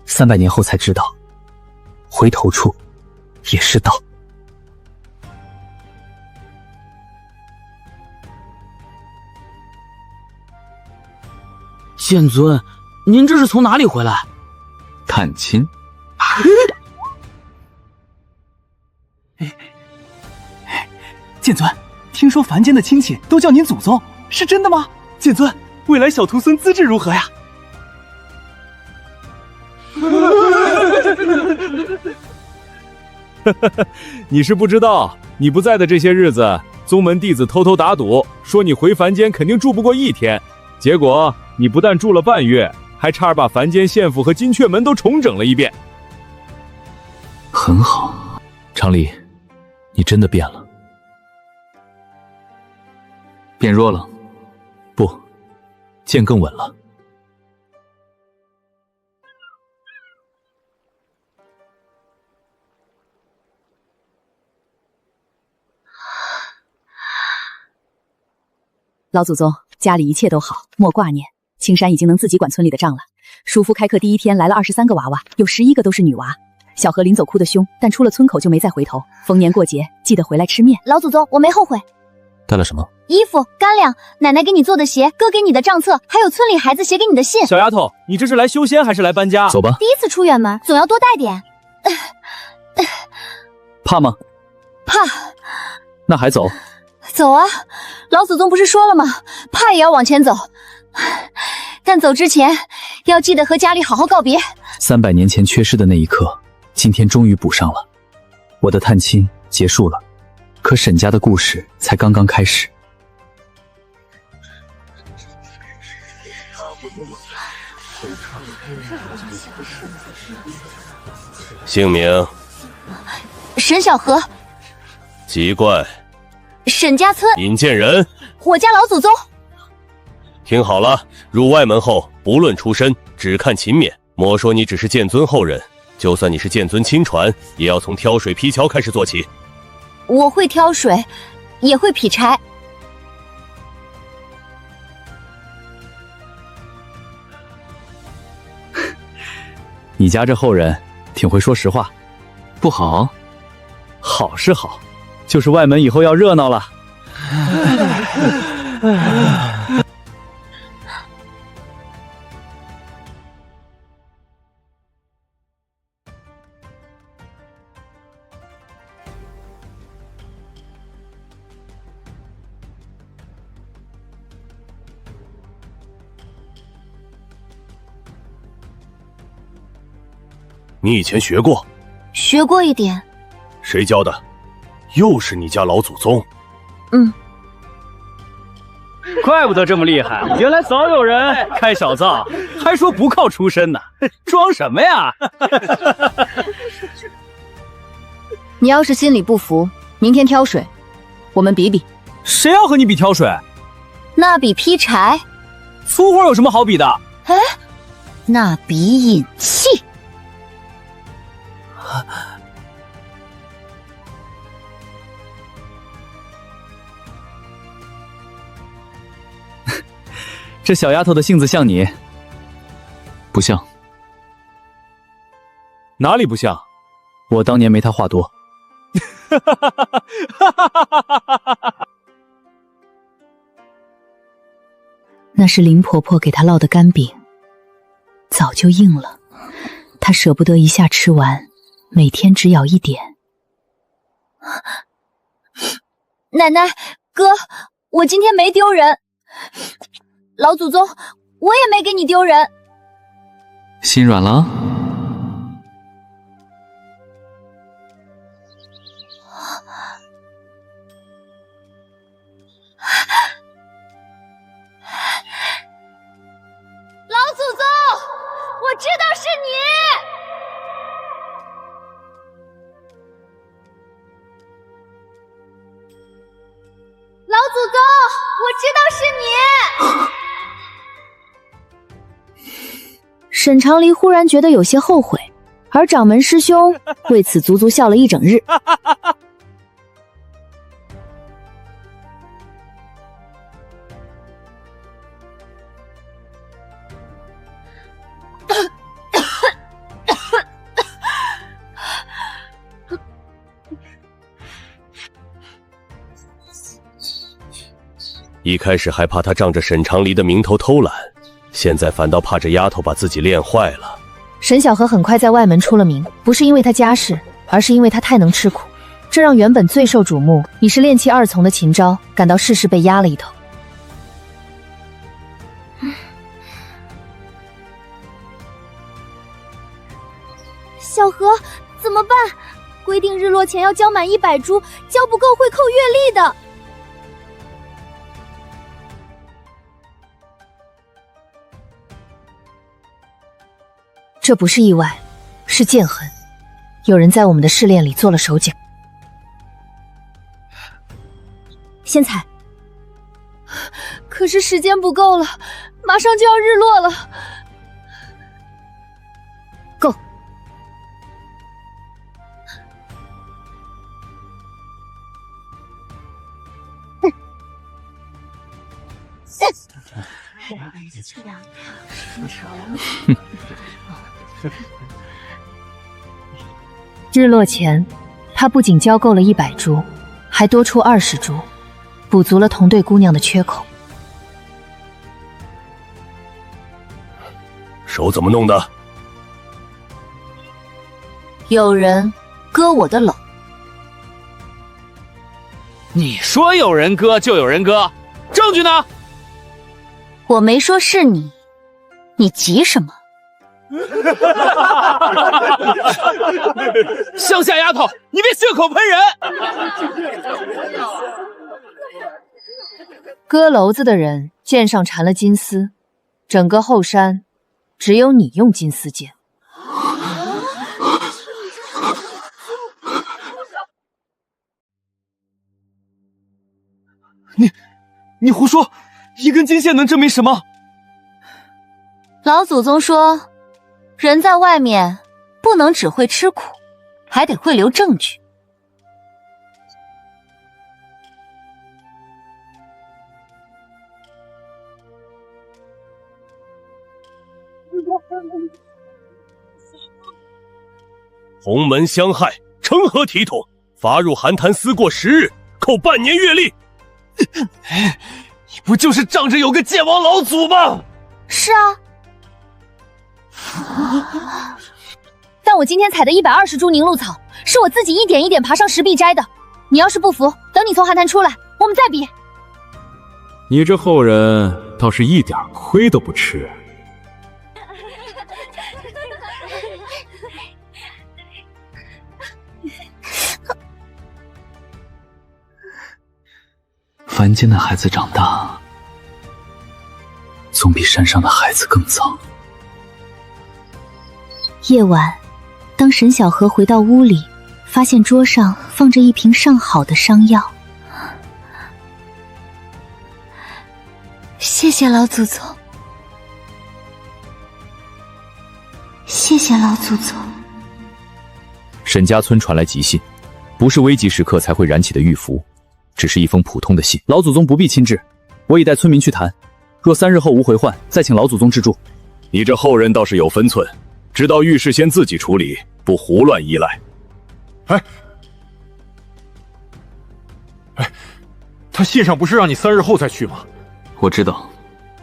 300年后才知道，回头处也是道。剑尊，您这是从哪里回来？探亲。剑尊，听说凡间的亲戚都叫您祖宗，是真的吗？剑尊，未来小徒孙资质如何呀？你是不知道，你不在的这些日子，宗门弟子偷偷打赌，说你回凡间肯定住不过1天。结果你不但住了半月，还差点把凡间县府和金雀门都重整了一遍。很好，常理，你真的变了。变弱了？不，剑更稳了。老祖宗，家里一切都好，莫挂念。青山已经能自己管村里的账了。叔父开课第1天来了23个娃娃，有11个都是女娃。小何临走哭得凶，但出了村口就没再回头。逢年过节记得回来吃面。老祖宗，我没后悔。带了什么？衣服、干粮，奶奶给你做的鞋，哥给你的账册，还有村里孩子写给你的信。小丫头，你这是来修仙还是来搬家？走吧。第一次出远门，总要多带点。怕吗？怕。那还走？走啊！老祖宗不是说了吗？怕也要往前走。但走之前要记得和家里好好告别。300年前缺失的那一刻，今天终于补上了。我的探亲结束了，可沈家的故事才刚刚开始。姓名？沈小河。籍贯？沈家村。引荐人？我家老祖宗。听好了，入外门后不论出身，只看勤勉。莫说你只是剑尊后人，就算你是剑尊亲传，也要从挑水劈桥开始做起。我会挑水，也会劈柴。你家这后人挺会说实话。不好？好是好，就是外门以后要热闹了。你以前学过？学过一点。谁教的？又是你家老祖宗。嗯。怪不得这么厉害，原来早有人开小灶，还说不靠出身呢，装什么呀？你要是心里不服，明天挑水，我们比比。谁要和你比挑水？那比劈柴。粗活有什么好比的？哎，那比引气。这小丫头的性子像你？不像。哪里不像？我当年没她话多。那是林婆婆给她烙的干饼，早就硬了，她舍不得一下吃完，每天只咬一点。奶奶，哥，我今天没丢人。老祖宗，我也没给你丢人。心软了？老祖宗，我知道是你。老祖宗，我知道是你。沈长离忽然觉得有些后悔，而掌门师兄为此足足笑了一整日。一开始还怕他仗着沈长离的名头偷懒，现在反倒怕这丫头把自己练坏了。沈小荷很快在外门出了名，不是因为她家世，而是因为她太能吃苦，这让原本最受瞩目已是练气二从的秦昭感到事事被压了一头。小荷，怎么办？规定日落前要交满100株，交不够会扣月历的。这不是意外，是剑痕。有人在我们的试炼里做了手脚。先踩。可是时间不够了，马上就要日落了。够。日落前，他不仅交够了100株，还多出20株，补足了同队姑娘的缺口。手怎么弄的？有人割我的篓。你说有人割就有人割，证据呢？我没说是你，你急什么？乡下丫头，你别血口喷人！割篓子的人剑上缠了金丝，整个后山只有你用金丝剑。你胡说！一根金线能证明什么？老祖宗说，人在外面不能只会吃苦，还得会留证据。同门相害，成何体统？罚入寒潭思过10日，扣半年月历。你不就是仗着有个剑王老祖吗？是啊，但我今天采的120株凝露草，是我自己一点一点爬上石壁摘的。你要是不服，等你从寒潭出来，我们再比。你这后人倒是一点亏都不吃。凡间的孩子长大，总比山上的孩子更早。夜晚，当沈小河回到屋里，发现桌上放着一瓶上好的伤药。谢谢老祖宗，谢谢老祖宗。沈家村传来急信，不是危急时刻才会燃起的玉符，只是一封普通的信。老祖宗不必亲至，我已带村民去谈，若3日后无回唤，再请老祖宗治助。你这后人倒是有分寸，知道遇事先自己处理，不胡乱依赖。他信上不是让你3日后再去吗？我知道。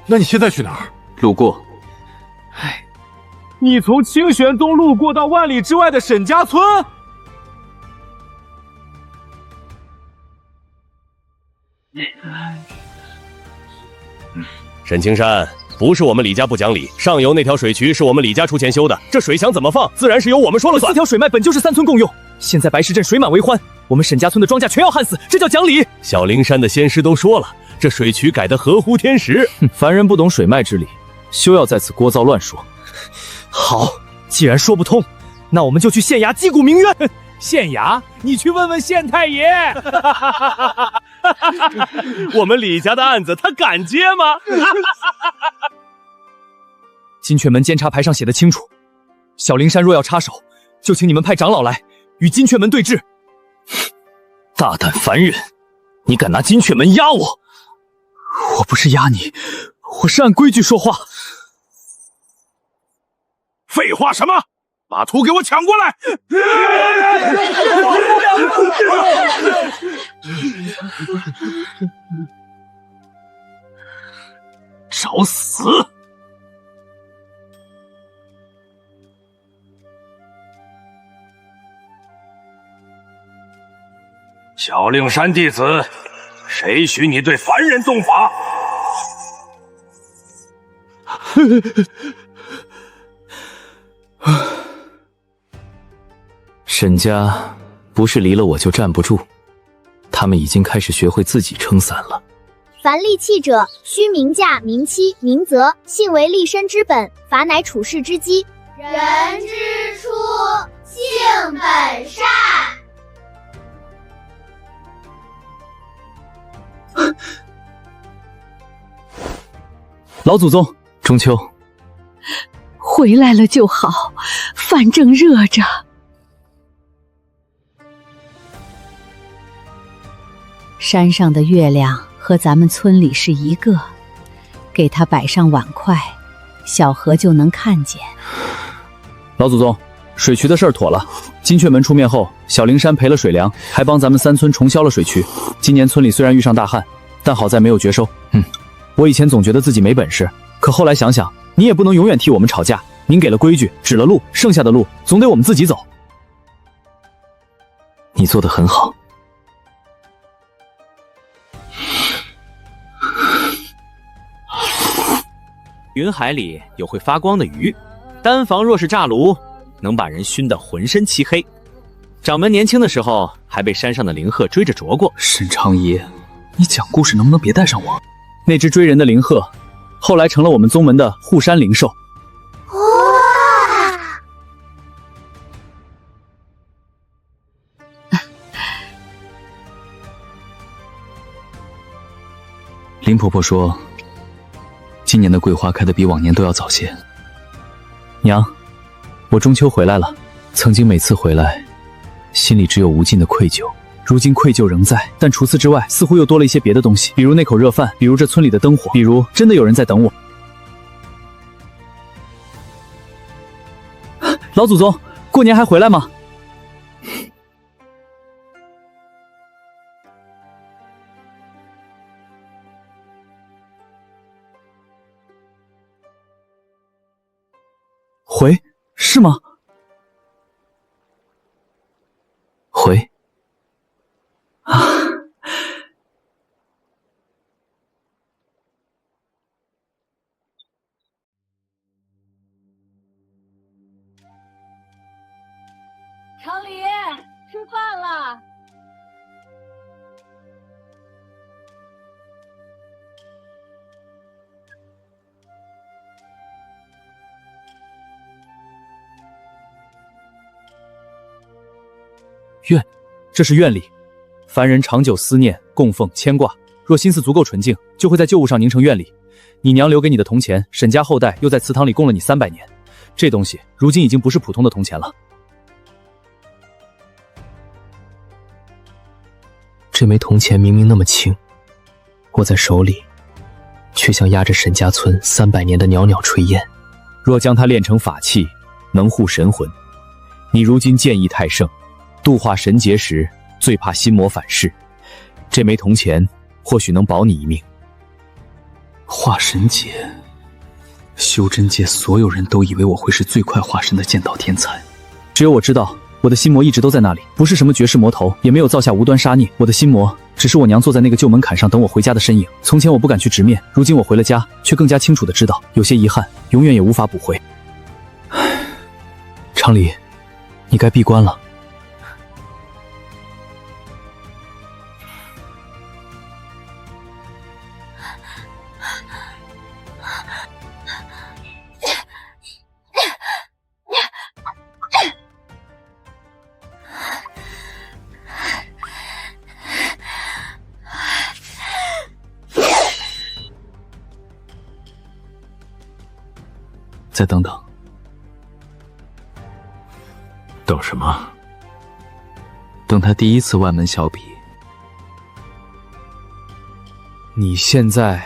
那你现在去哪儿？路过。你从清玄宗路过到万里之外的沈家村？沈青山，不是我们李家不讲理，上游那条水渠是我们李家出钱修的，这水想怎么放，自然是由我们说了算。4条水脉本就是3村共用，现在白石镇水满为欢，我们沈家村的庄稼全要旱死，这叫讲理？小灵山的仙师都说了，这水渠改得合乎天时。凡人不懂水脉之理，休要在此聒噪乱说。好，既然说不通，那我们就去县衙击鼓鸣冤。县衙？你去问问县太爷。我们李家的案子，他敢接吗？金雀门监察牌上写得清楚，小灵山若要插手，就请你们派长老来与金雀门对峙。大胆凡人，你敢拿金雀门压我？我不是压你，我是按规矩说话。废话什么？把图给我抢过来！找死！小令山弟子，谁许你对凡人纵法？沈家不是离了我就站不住，他们已经开始学会自己撑伞了。凡立契者，须明驾、明期、明责，信为立身之本，法乃处世之基。人之初，性本善。老祖宗，中秋回来了就好，饭正热着。山上的月亮和咱们村里是一个，给他摆上碗筷，小河就能看见。老祖宗，水渠的事儿妥了。金雀门出面后，小灵山赔了水粮，还帮咱们3村重修了水渠。今年村里虽然遇上大旱，但好在没有绝收。我以前总觉得自己没本事，可后来想想，你也不能永远替我们吵架。您给了规矩，指了路，剩下的路总得我们自己走。你做得很好。云海里有会发光的鱼，单房若是炸炉，能把人熏得浑身漆黑。掌门年轻的时候还被山上的灵鹤追着啄过。沈长爷，你讲故事能不能别带上我？那只追人的灵鹤，后来成了我们宗门的护山灵兽。林婆婆说，今年的桂花开得比往年都要早些。娘，我中秋回来了。曾经每次回来，心里只有无尽的愧疚。如今愧疚仍在，但除此之外，似乎又多了一些别的东西，比如那口热饭，比如这村里的灯火，比如真的有人在等我。老祖宗，过年还回来吗？回，是吗？回。常理，吃饭了。愿，这是愿力。凡人长久思念、供奉、牵挂，若心思足够纯净，就会在旧物上凝成愿力。你娘留给你的铜钱，沈家后代又在祠堂里供了你300年，这东西如今已经不是普通的铜钱了。这枚铜钱明明那么轻，握在手里，却像压着沈家村300年的袅袅炊烟。若将它炼成法器，能护神魂。你如今剑意太盛，度化神劫时最怕心魔反噬，这枚铜钱或许能保你一命。化神劫，修真界所有人都以为我会是最快化神的剑道天才，只有我知道，我的心魔一直都在那里，不是什么绝世魔头，也没有造下无端杀孽。我的心魔只是我娘坐在那个旧门槛上等我回家的身影。从前我不敢去直面，如今我回了家，却更加清楚地知道，有些遗憾永远也无法补回。常理，你该闭关了。再等等。等什么？等他第一次外门小比。你现在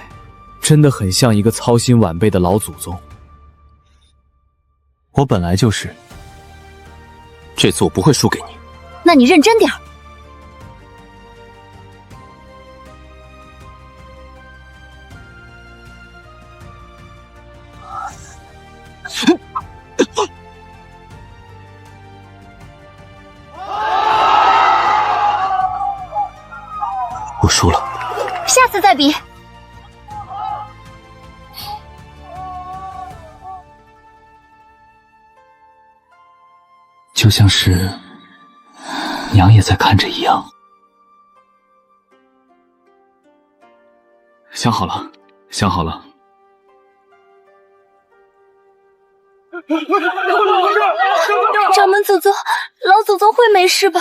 真的很像一个操心晚辈的老祖宗。我本来就是。这次我不会输给你。那你认真点儿。我输了，下次再比。就像是娘也在看着一样。想好了，想好了。掌门祖宗，老祖宗会没事吧？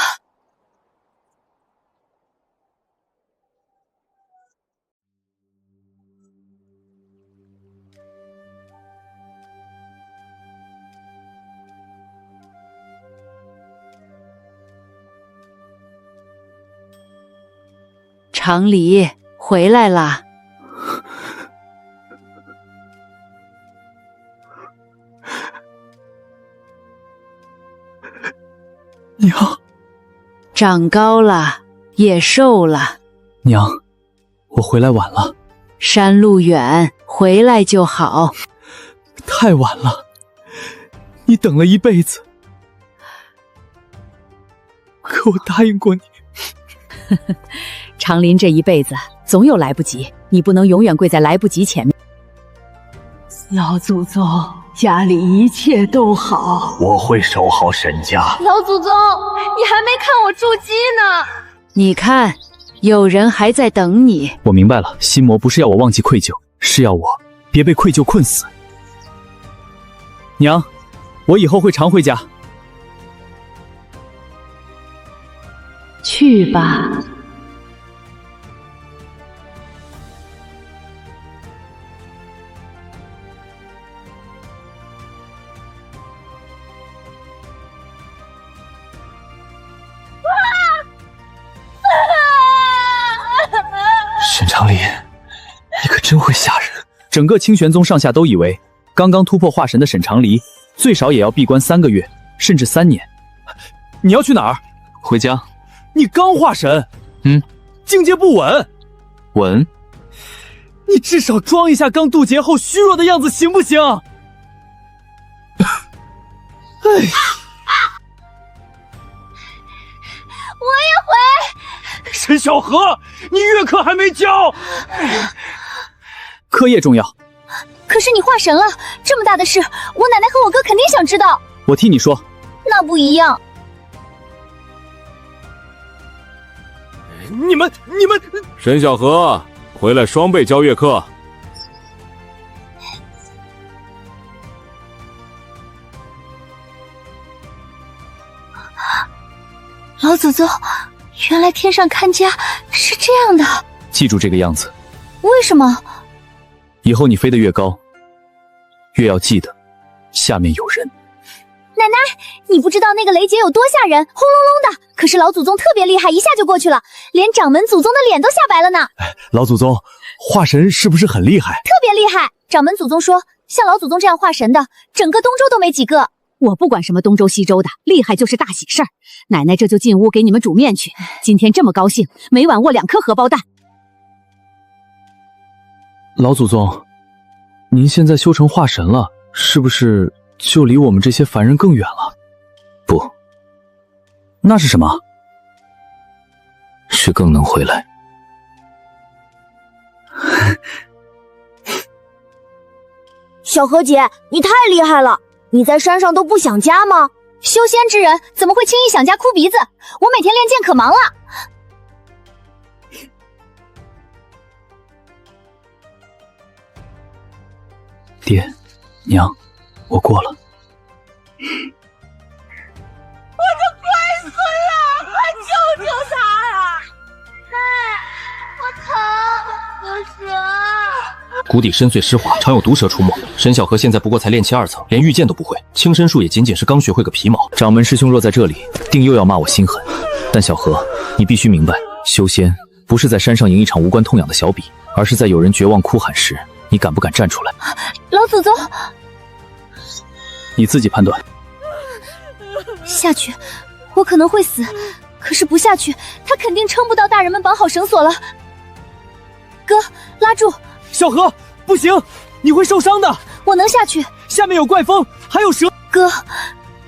常理，回来啦！娘，长高了，也瘦了。娘，我回来晚了。山路远，回来就好。太晚了，你等了一辈子，可我答应过你。长林这一辈子总有来不及，你不能永远跪在来不及前面。老祖宗，家里一切都好，我会守好沈家。老祖宗，你还没看我筑基呢。你看，有人还在等你。我明白了，心魔不是要我忘记愧疚，是要我别被愧疚困死。娘，我以后会常回家。去吧。沈长林，你可真会吓人。整个清玄宗上下都以为，刚刚突破化神的沈长黎最少也要闭关3个月，甚至3年。你要去哪儿？回家。你刚化神，境界不稳。稳？你至少装一下刚渡劫后虚弱的样子，行不行？哎，我也回。沈小河，你月课还没交。课业重要。可是你化神了，这么大的事，我奶奶和我哥肯定想知道。我替你说。那不一样。你们，沈小河，回来双倍交月课。老老祖宗，原来天上看家是这样的。记住这个样子。为什么？以后你飞得越高，越要记得下面有人。奶奶，你不知道那个雷劫有多吓人，轰隆隆的。可是老祖宗特别厉害，一下就过去了，连掌门祖宗的脸都吓白了呢。老祖宗，化神是不是很厉害？特别厉害。掌门祖宗说，像老祖宗这样化神的，整个东周都没几个。我不管什么东周西周的，厉害就是大喜事儿。奶奶这就进屋给你们煮面去。今天这么高兴，每晚握2颗荷包蛋。老祖宗，您现在修成化神了，是不是就离我们这些凡人更远了？不，那是什么？是更能回来。小何姐，你太厉害了！你在山上都不想家吗？修仙之人怎么会轻易想家哭鼻子？我每天练剑可忙了。爹，娘，我过了。我的乖孙啊，快救救他啊！我疼，我蛇。谷底深邃湿滑，常有毒蛇出没。沈小河现在不过才炼气2层，连御剑都不会，轻身术也仅仅是刚学会个皮毛。掌门师兄若在这里，定又要骂我心狠。但小河，你必须明白，修仙不是在山上赢一场无关痛痒的小比，而是在有人绝望哭喊时，你敢不敢站出来？老祖宗，你自己判断。下去，我可能会死，可是不下去，他肯定撑不到大人们绑好绳索了。哥，拉住！小河，不行，你会受伤的。我能下去。下面有怪风，还有蛇。哥，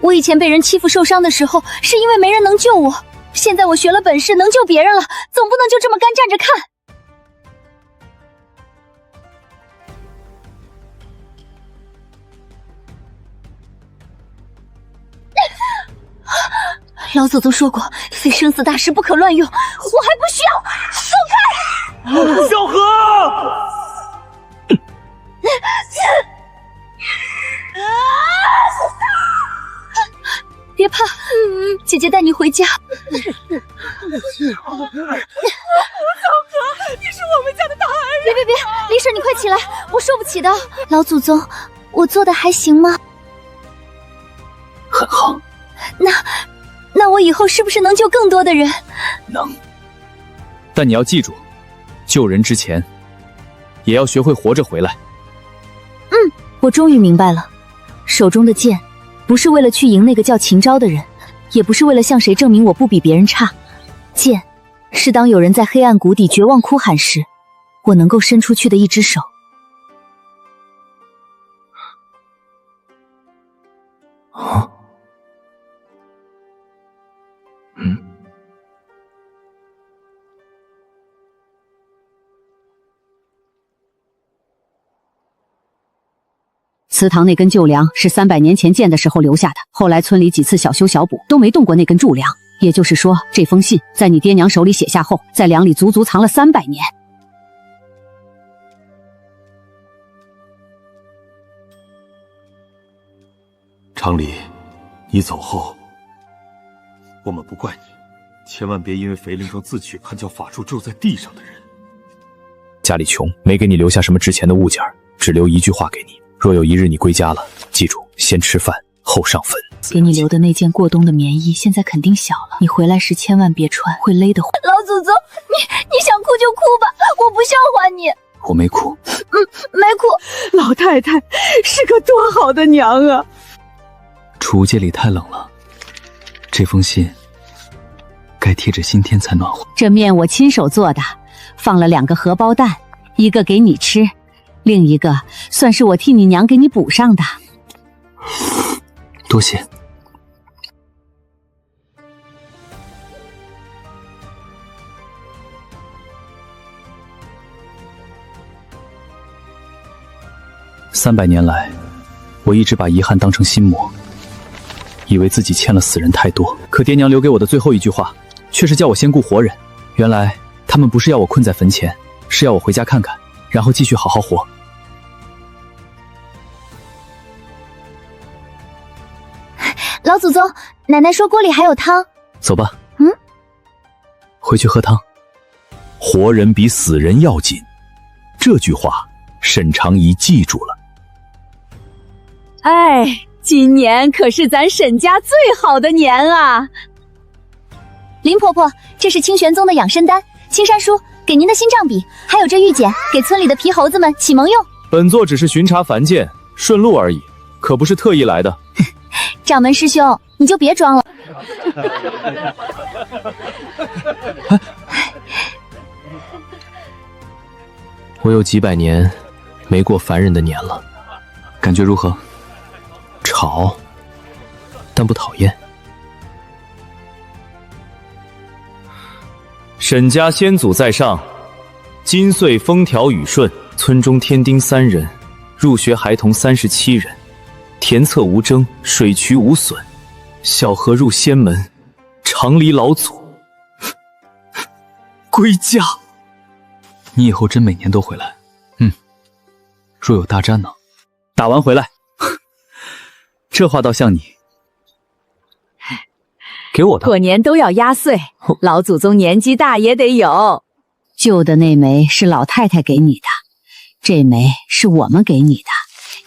我以前被人欺负受伤的时候，是因为没人能救我。现在我学了本事，能救别人了，总不能就这么干站着看。老祖宗说过，非生死大事不可乱用，我还不需要。松开！小河！别怕，姐姐带你回家。小河，你是我们家的大恩人。别，李婶，你快起来，我受不起的。老祖宗，我做的还行吗？很好。那我以后是不是能救更多的人？能。但你要记住，救人之前，也要学会活着回来。我终于明白了，手中的剑，不是为了去赢那个叫秦昭的人，也不是为了向谁证明我不比别人差。剑，是当有人在黑暗谷底绝望哭喊时，我能够伸出去的一只手。啊？祠堂那根旧梁是300年前建的时候留下的，后来村里几次小修小补都没动过那根柱梁。也就是说，这封信在你爹娘手里写下后，在梁里足足藏了300年。常理，你走后，我们不怪你，千万别因为肥灵庄自取看叫法术咒在地上的人。家里穷，没给你留下什么值钱的物件，只留一句话给你。若有一日你归家了，记住，先吃饭后上坟。给你留的那件过冬的棉衣，现在肯定小了，你回来时千万别穿，会勒得慌。老祖宗，你想哭就哭吧，我不笑话你。我没哭。没哭。老太太是个多好的娘啊！储物间里太冷了，这封信该贴着新天才暖和。这面我亲手做的，放了2个荷包蛋，一个给你吃，另一个算是我替你娘给你补上的。多谢。300年来，我一直把遗憾当成心魔，以为自己欠了死人太多。可爹娘留给我的最后一句话，却是叫我先顾活人。原来他们不是要我困在坟前，是要我回家看看，然后继续好好活。老祖宗，奶奶说锅里还有汤。走吧。嗯。回去喝汤。活人比死人要紧，这句话沈长宜记住了。哎，今年可是咱沈家最好的年啊！林婆婆，这是清玄宗的养生丹，青山叔给您的心脏笔，还有这玉简，给村里的皮猴子们启蒙用。本座只是巡查凡间，顺路而已，可不是特意来的。掌门师兄，你就别装了。我有几百年没过凡人的年了，感觉如何？吵，但不讨厌。沈家先祖在上，今岁风调雨顺，村中添丁3人，入学孩童37人，田侧无争，水渠无损，小河入仙门，常离老祖归家。你以后真每年都回来。若有大战呢？打完回来。这话倒像你。给我的。过年都要压岁，老祖宗年纪大也得有。旧的那枚是老太太给你的，这枚是我们给你的，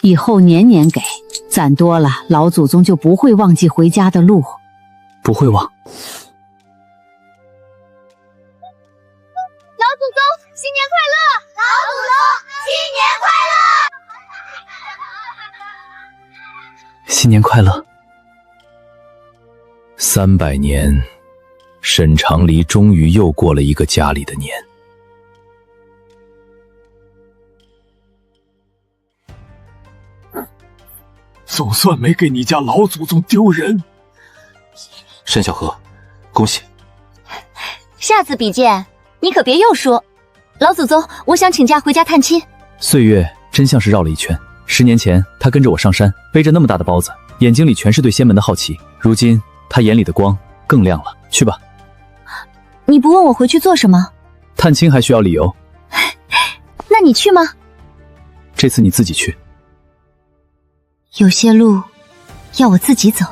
以后年年给，攒多了，老祖宗就不会忘记回家的路。不会忘。老祖宗新年快乐！老祖宗新年快乐！新年快乐。300年，沈长离终于又过了一个家里的年。总算没给你家老祖宗丢人。沈小河，恭喜！下次比剑，你可别又说。老祖宗，我想请假回家探亲。岁月真像是绕了一圈。10年前，他跟着我上山，背着那么大的包子，眼睛里全是对仙门的好奇。如今，他眼里的光更亮了。去吧。你不问我回去做什么？探亲还需要理由。那你去吗？这次你自己去。有些路要我自己走。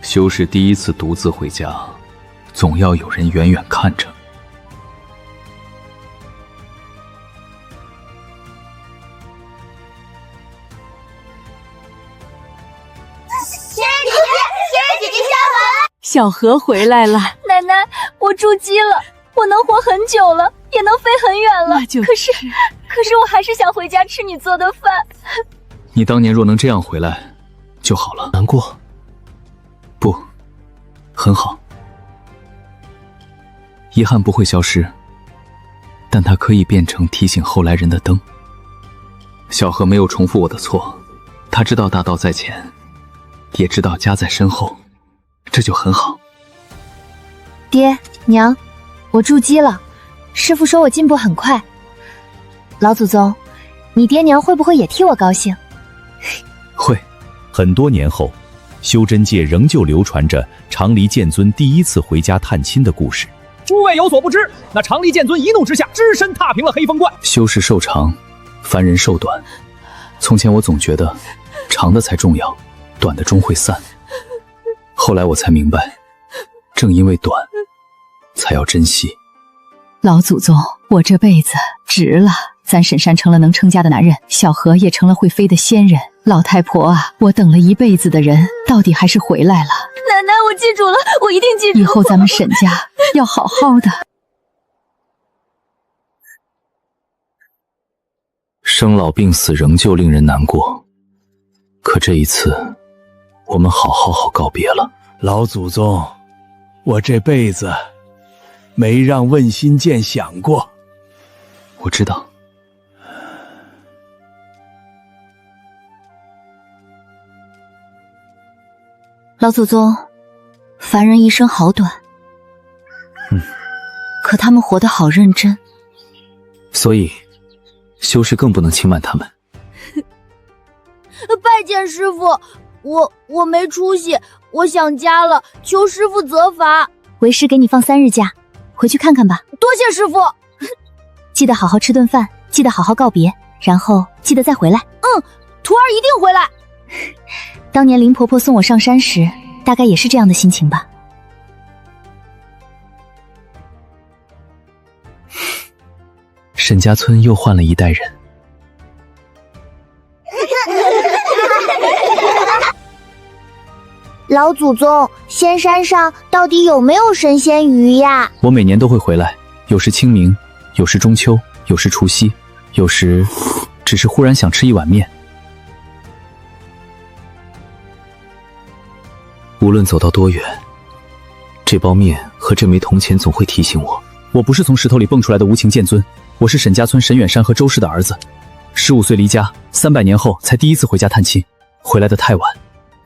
修士第一次独自回家，总要有人远远看着。仙儿姐姐下凡了！小河回来了。奶奶，我筑基了，我能活很久了，也能飞很远了。可是我还是想回家吃你做的饭。你当年若能这样回来就好了。难过？不，很好。遗憾不会消失，但它可以变成提醒后来人的灯。小河没有重复我的错，他知道大道在前，也知道家在身后，这就很好。爹娘，我筑基了，师父说我进步很快。老祖宗，你爹娘会不会也替我高兴？会。很多年后，修真界仍旧流传着长离剑尊第一次回家探亲的故事。诸位有所不知，那长离剑尊一怒之下，只身踏平了黑风观。修士寿长，凡人寿短。从前我总觉得长的才重要，短的终会散。后来我才明白，正因为短，才要珍惜。老祖宗，我这辈子值了。咱沈山成了能成家的男人，小河也成了会飞的仙人。老太婆啊，我等了一辈子的人，到底还是回来了。奶奶，我记住了，我一定记住。以后咱们沈家要好好的。生老病死仍旧令人难过，可这一次，我们好告别了。老祖宗，我这辈子没让问心剑想过。我知道。老祖宗，凡人一生好短，可他们活得好认真。所以，修士更不能轻慢他们。拜见师傅，我没出息，我想家了，求师傅责罚。为师给你放3日假，回去看看吧。多谢师傅。记得好好吃顿饭，记得好好告别，然后记得再回来。徒儿一定回来。当年林婆婆送我上山时，大概也是这样的心情吧。沈家村又换了一代人。老祖宗，仙山上到底有没有神仙鱼呀？我每年都会回来，有时清明，有时中秋，有时除夕，有时只是忽然想吃一碗面。无论走到多远，这包面和这枚铜钱总会提醒我，我不是从石头里蹦出来的无情剑尊，我是沈家村沈远山和周氏的儿子。15岁离家，300年后才第一次回家探亲，回来的太晚，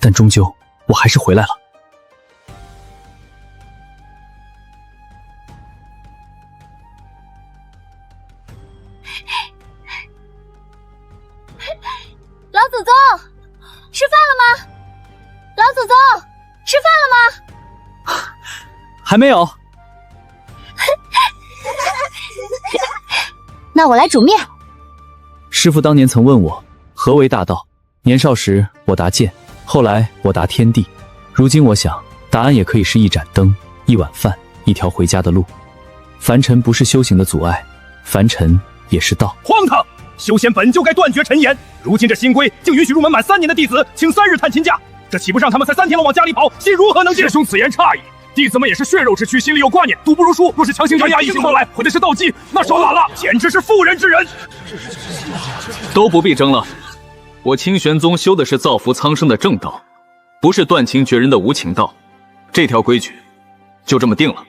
但终究我还是回来了。老祖宗，吃饭了吗？老祖宗，吃饭了吗？还没有。那我来煮面。师父当年曾问我何为大道，年少时我答剑，后来我答天地，如今我想答案也可以是一盏灯，一碗饭，一条回家的路。凡尘不是修行的阻碍，凡尘也是道。荒唐！修仙本就该断绝尘烟，如今这新规竟允许入门满3年的弟子请3日探亲假，这岂不让他们才3天了往家里跑，心如何能接？师兄此言差矣，弟子们也是血肉之躯，心里有挂念，读不如书。若是强行将压异性过来，毁的是道基，那少喇喇，简直是妇人之仁。都不必争了，我清玄宗修的是造福苍生的正道，不是断情绝人的无情道。这条规矩就这么定了。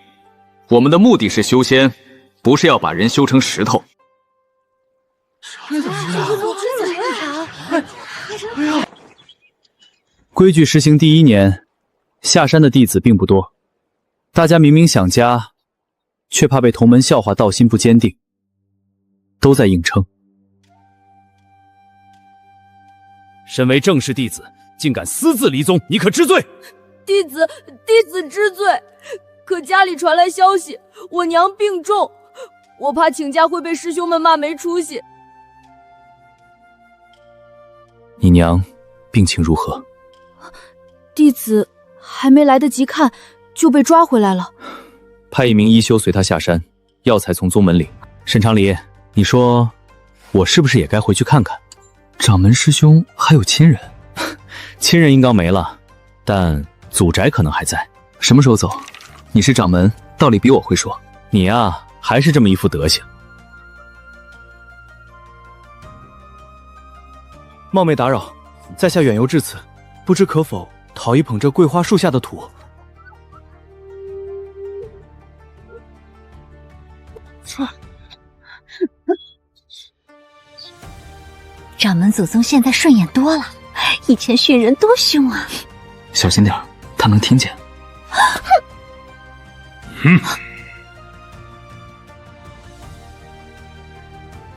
我们的目的是修仙，不是要把人修成石头。规矩实行第1年，下山的弟子并不多，大家明明想家，却怕被同门笑话道心不坚定，都在硬撑。身为正式弟子，竟敢私自离宗，你可知罪？弟子知罪，可家里传来消息，我娘病重，我怕请假会被师兄们骂没出息。你娘病情如何？弟子还没来得及看，就被抓回来了。派一名医修随他下山，药材从宗门领。沈长黎，你说我是不是也该回去看看？掌门师兄还有亲人？亲人应当没了，但祖宅可能还在。什么时候走？你是掌门，道理比我会说。你啊，还是这么一副德行。冒昧打扰，在下远游至此，不知可否讨一捧这桂花树下的土？掌门祖宗现在顺眼多了，以前训人多凶啊！小心点，他能听见。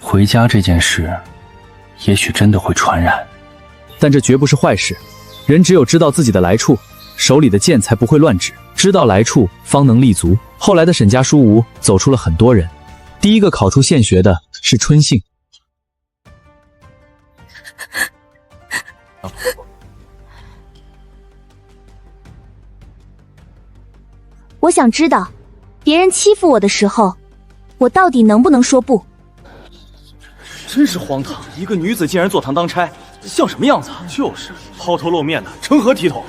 回家这件事，也许真的会传染，但这绝不是坏事。人只有知道自己的来处，手里的剑才不会乱指。知道来处，方能立足。后来的沈家书屋走出了很多人，第一个考出县学的是春杏。我想知道，别人欺负我的时候，我到底能不能说不？真是荒唐！一个女子竟然坐堂当差，像什么样子？就是抛头露面的，成何体统？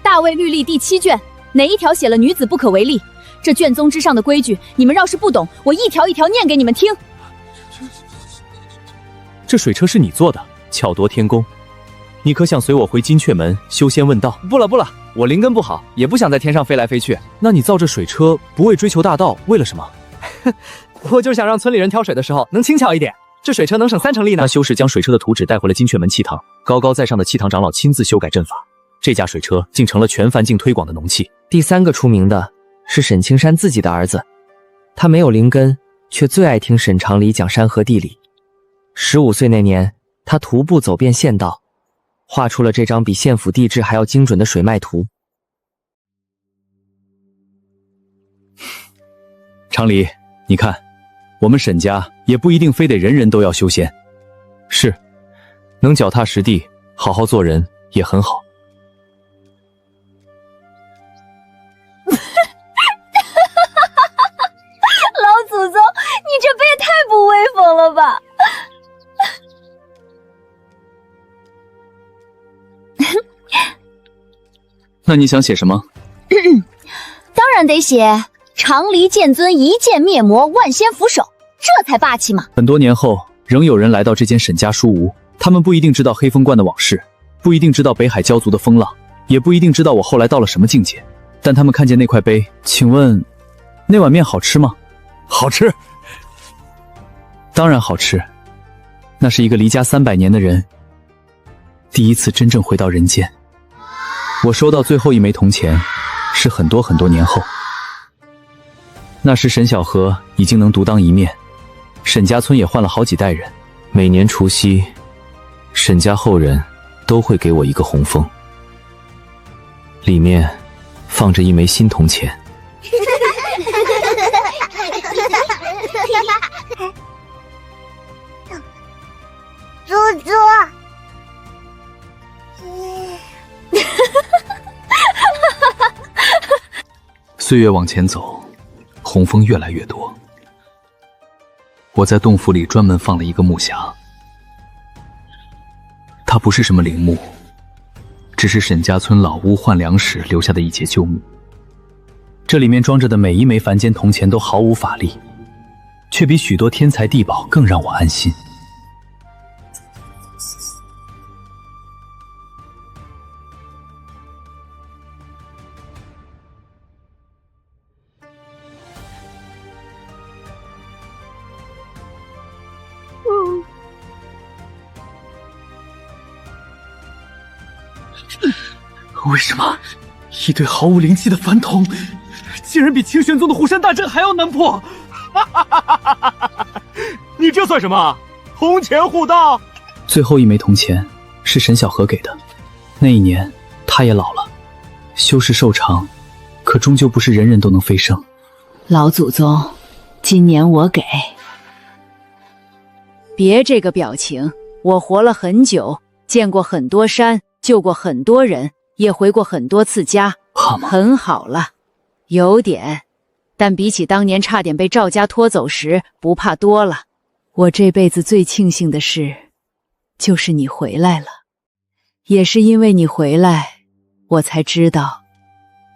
大魏律例第7卷，哪一条写了女子不可为例？这卷宗之上的规矩，你们要是不懂，我一条一条念给你们听。这水车是你做的，巧夺天工。你可想随我回金雀门修仙问道？不了，我灵根不好，也不想在天上飞来飞去。那你造这水车不为追求大道，为了什么？我就想让村里人挑水的时候能轻巧一点，这水车能省30%力呢。那修士将水车的图纸带回了金雀门气堂，高高在上的气堂长老亲自修改阵法，这架水车竟成了全凡境推广的农器。第3个出名的是沈青山自己的儿子，他没有灵根，却最爱听沈长礼讲山河地理。15岁那年，他徒步走遍县道，画出了这张比县府地志还要精准的水脉图。长礼，你看，我们沈家也不一定非得人人都要修仙。是，能脚踏实地，好好做人也很好。老祖宗，你这辈也太不威风了吧！那你想写什么？当然得写长离剑尊一剑灭魔，万仙俯首，这才霸气嘛！很多年后，仍有人来到这间沈家书屋，他们不一定知道黑风观的往事，不一定知道北海蛟族的风浪，也不一定知道我后来到了什么境界，但他们看见那块碑，请问那碗面好吃吗？好吃，当然好吃。那是一个离家300年的人，第一次真正回到人间。我收到最后一枚铜钱，是很多很多年后。那时沈小河已经能独当一面，沈家村也换了好几代人。每年除夕，沈家后人都会给我一个红封，里面放着一枚新铜钱。猪猪，岁月往前走，红枫越来越多。我在洞府里专门放了一个木匣，它不是什么陵墓，只是沈家村老屋换粮时留下的一节旧墓。这里面装着的每一枚凡间铜钱都毫无法力，却比许多天才地宝更让我安心。为什么一堆毫无灵气的凡铜，竟然比清玄宗的虎山大阵还要难破？你这算什么？铜钱护道？最后一枚铜钱是沈小河给的，那一年他也老了，修士寿长，可终究不是人人都能飞升。老祖宗，今年我给。别这个表情，我活了很久，见过很多山，救过很多人，也回过很多次家，很好了。有点，但比起当年差点被赵家拖走时，不怕多了。我这辈子最庆幸的事，就是你回来了。也是因为你回来，我才知道，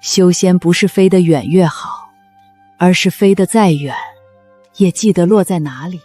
修仙不是飞得远越好，而是飞得再远，也记得落在哪里。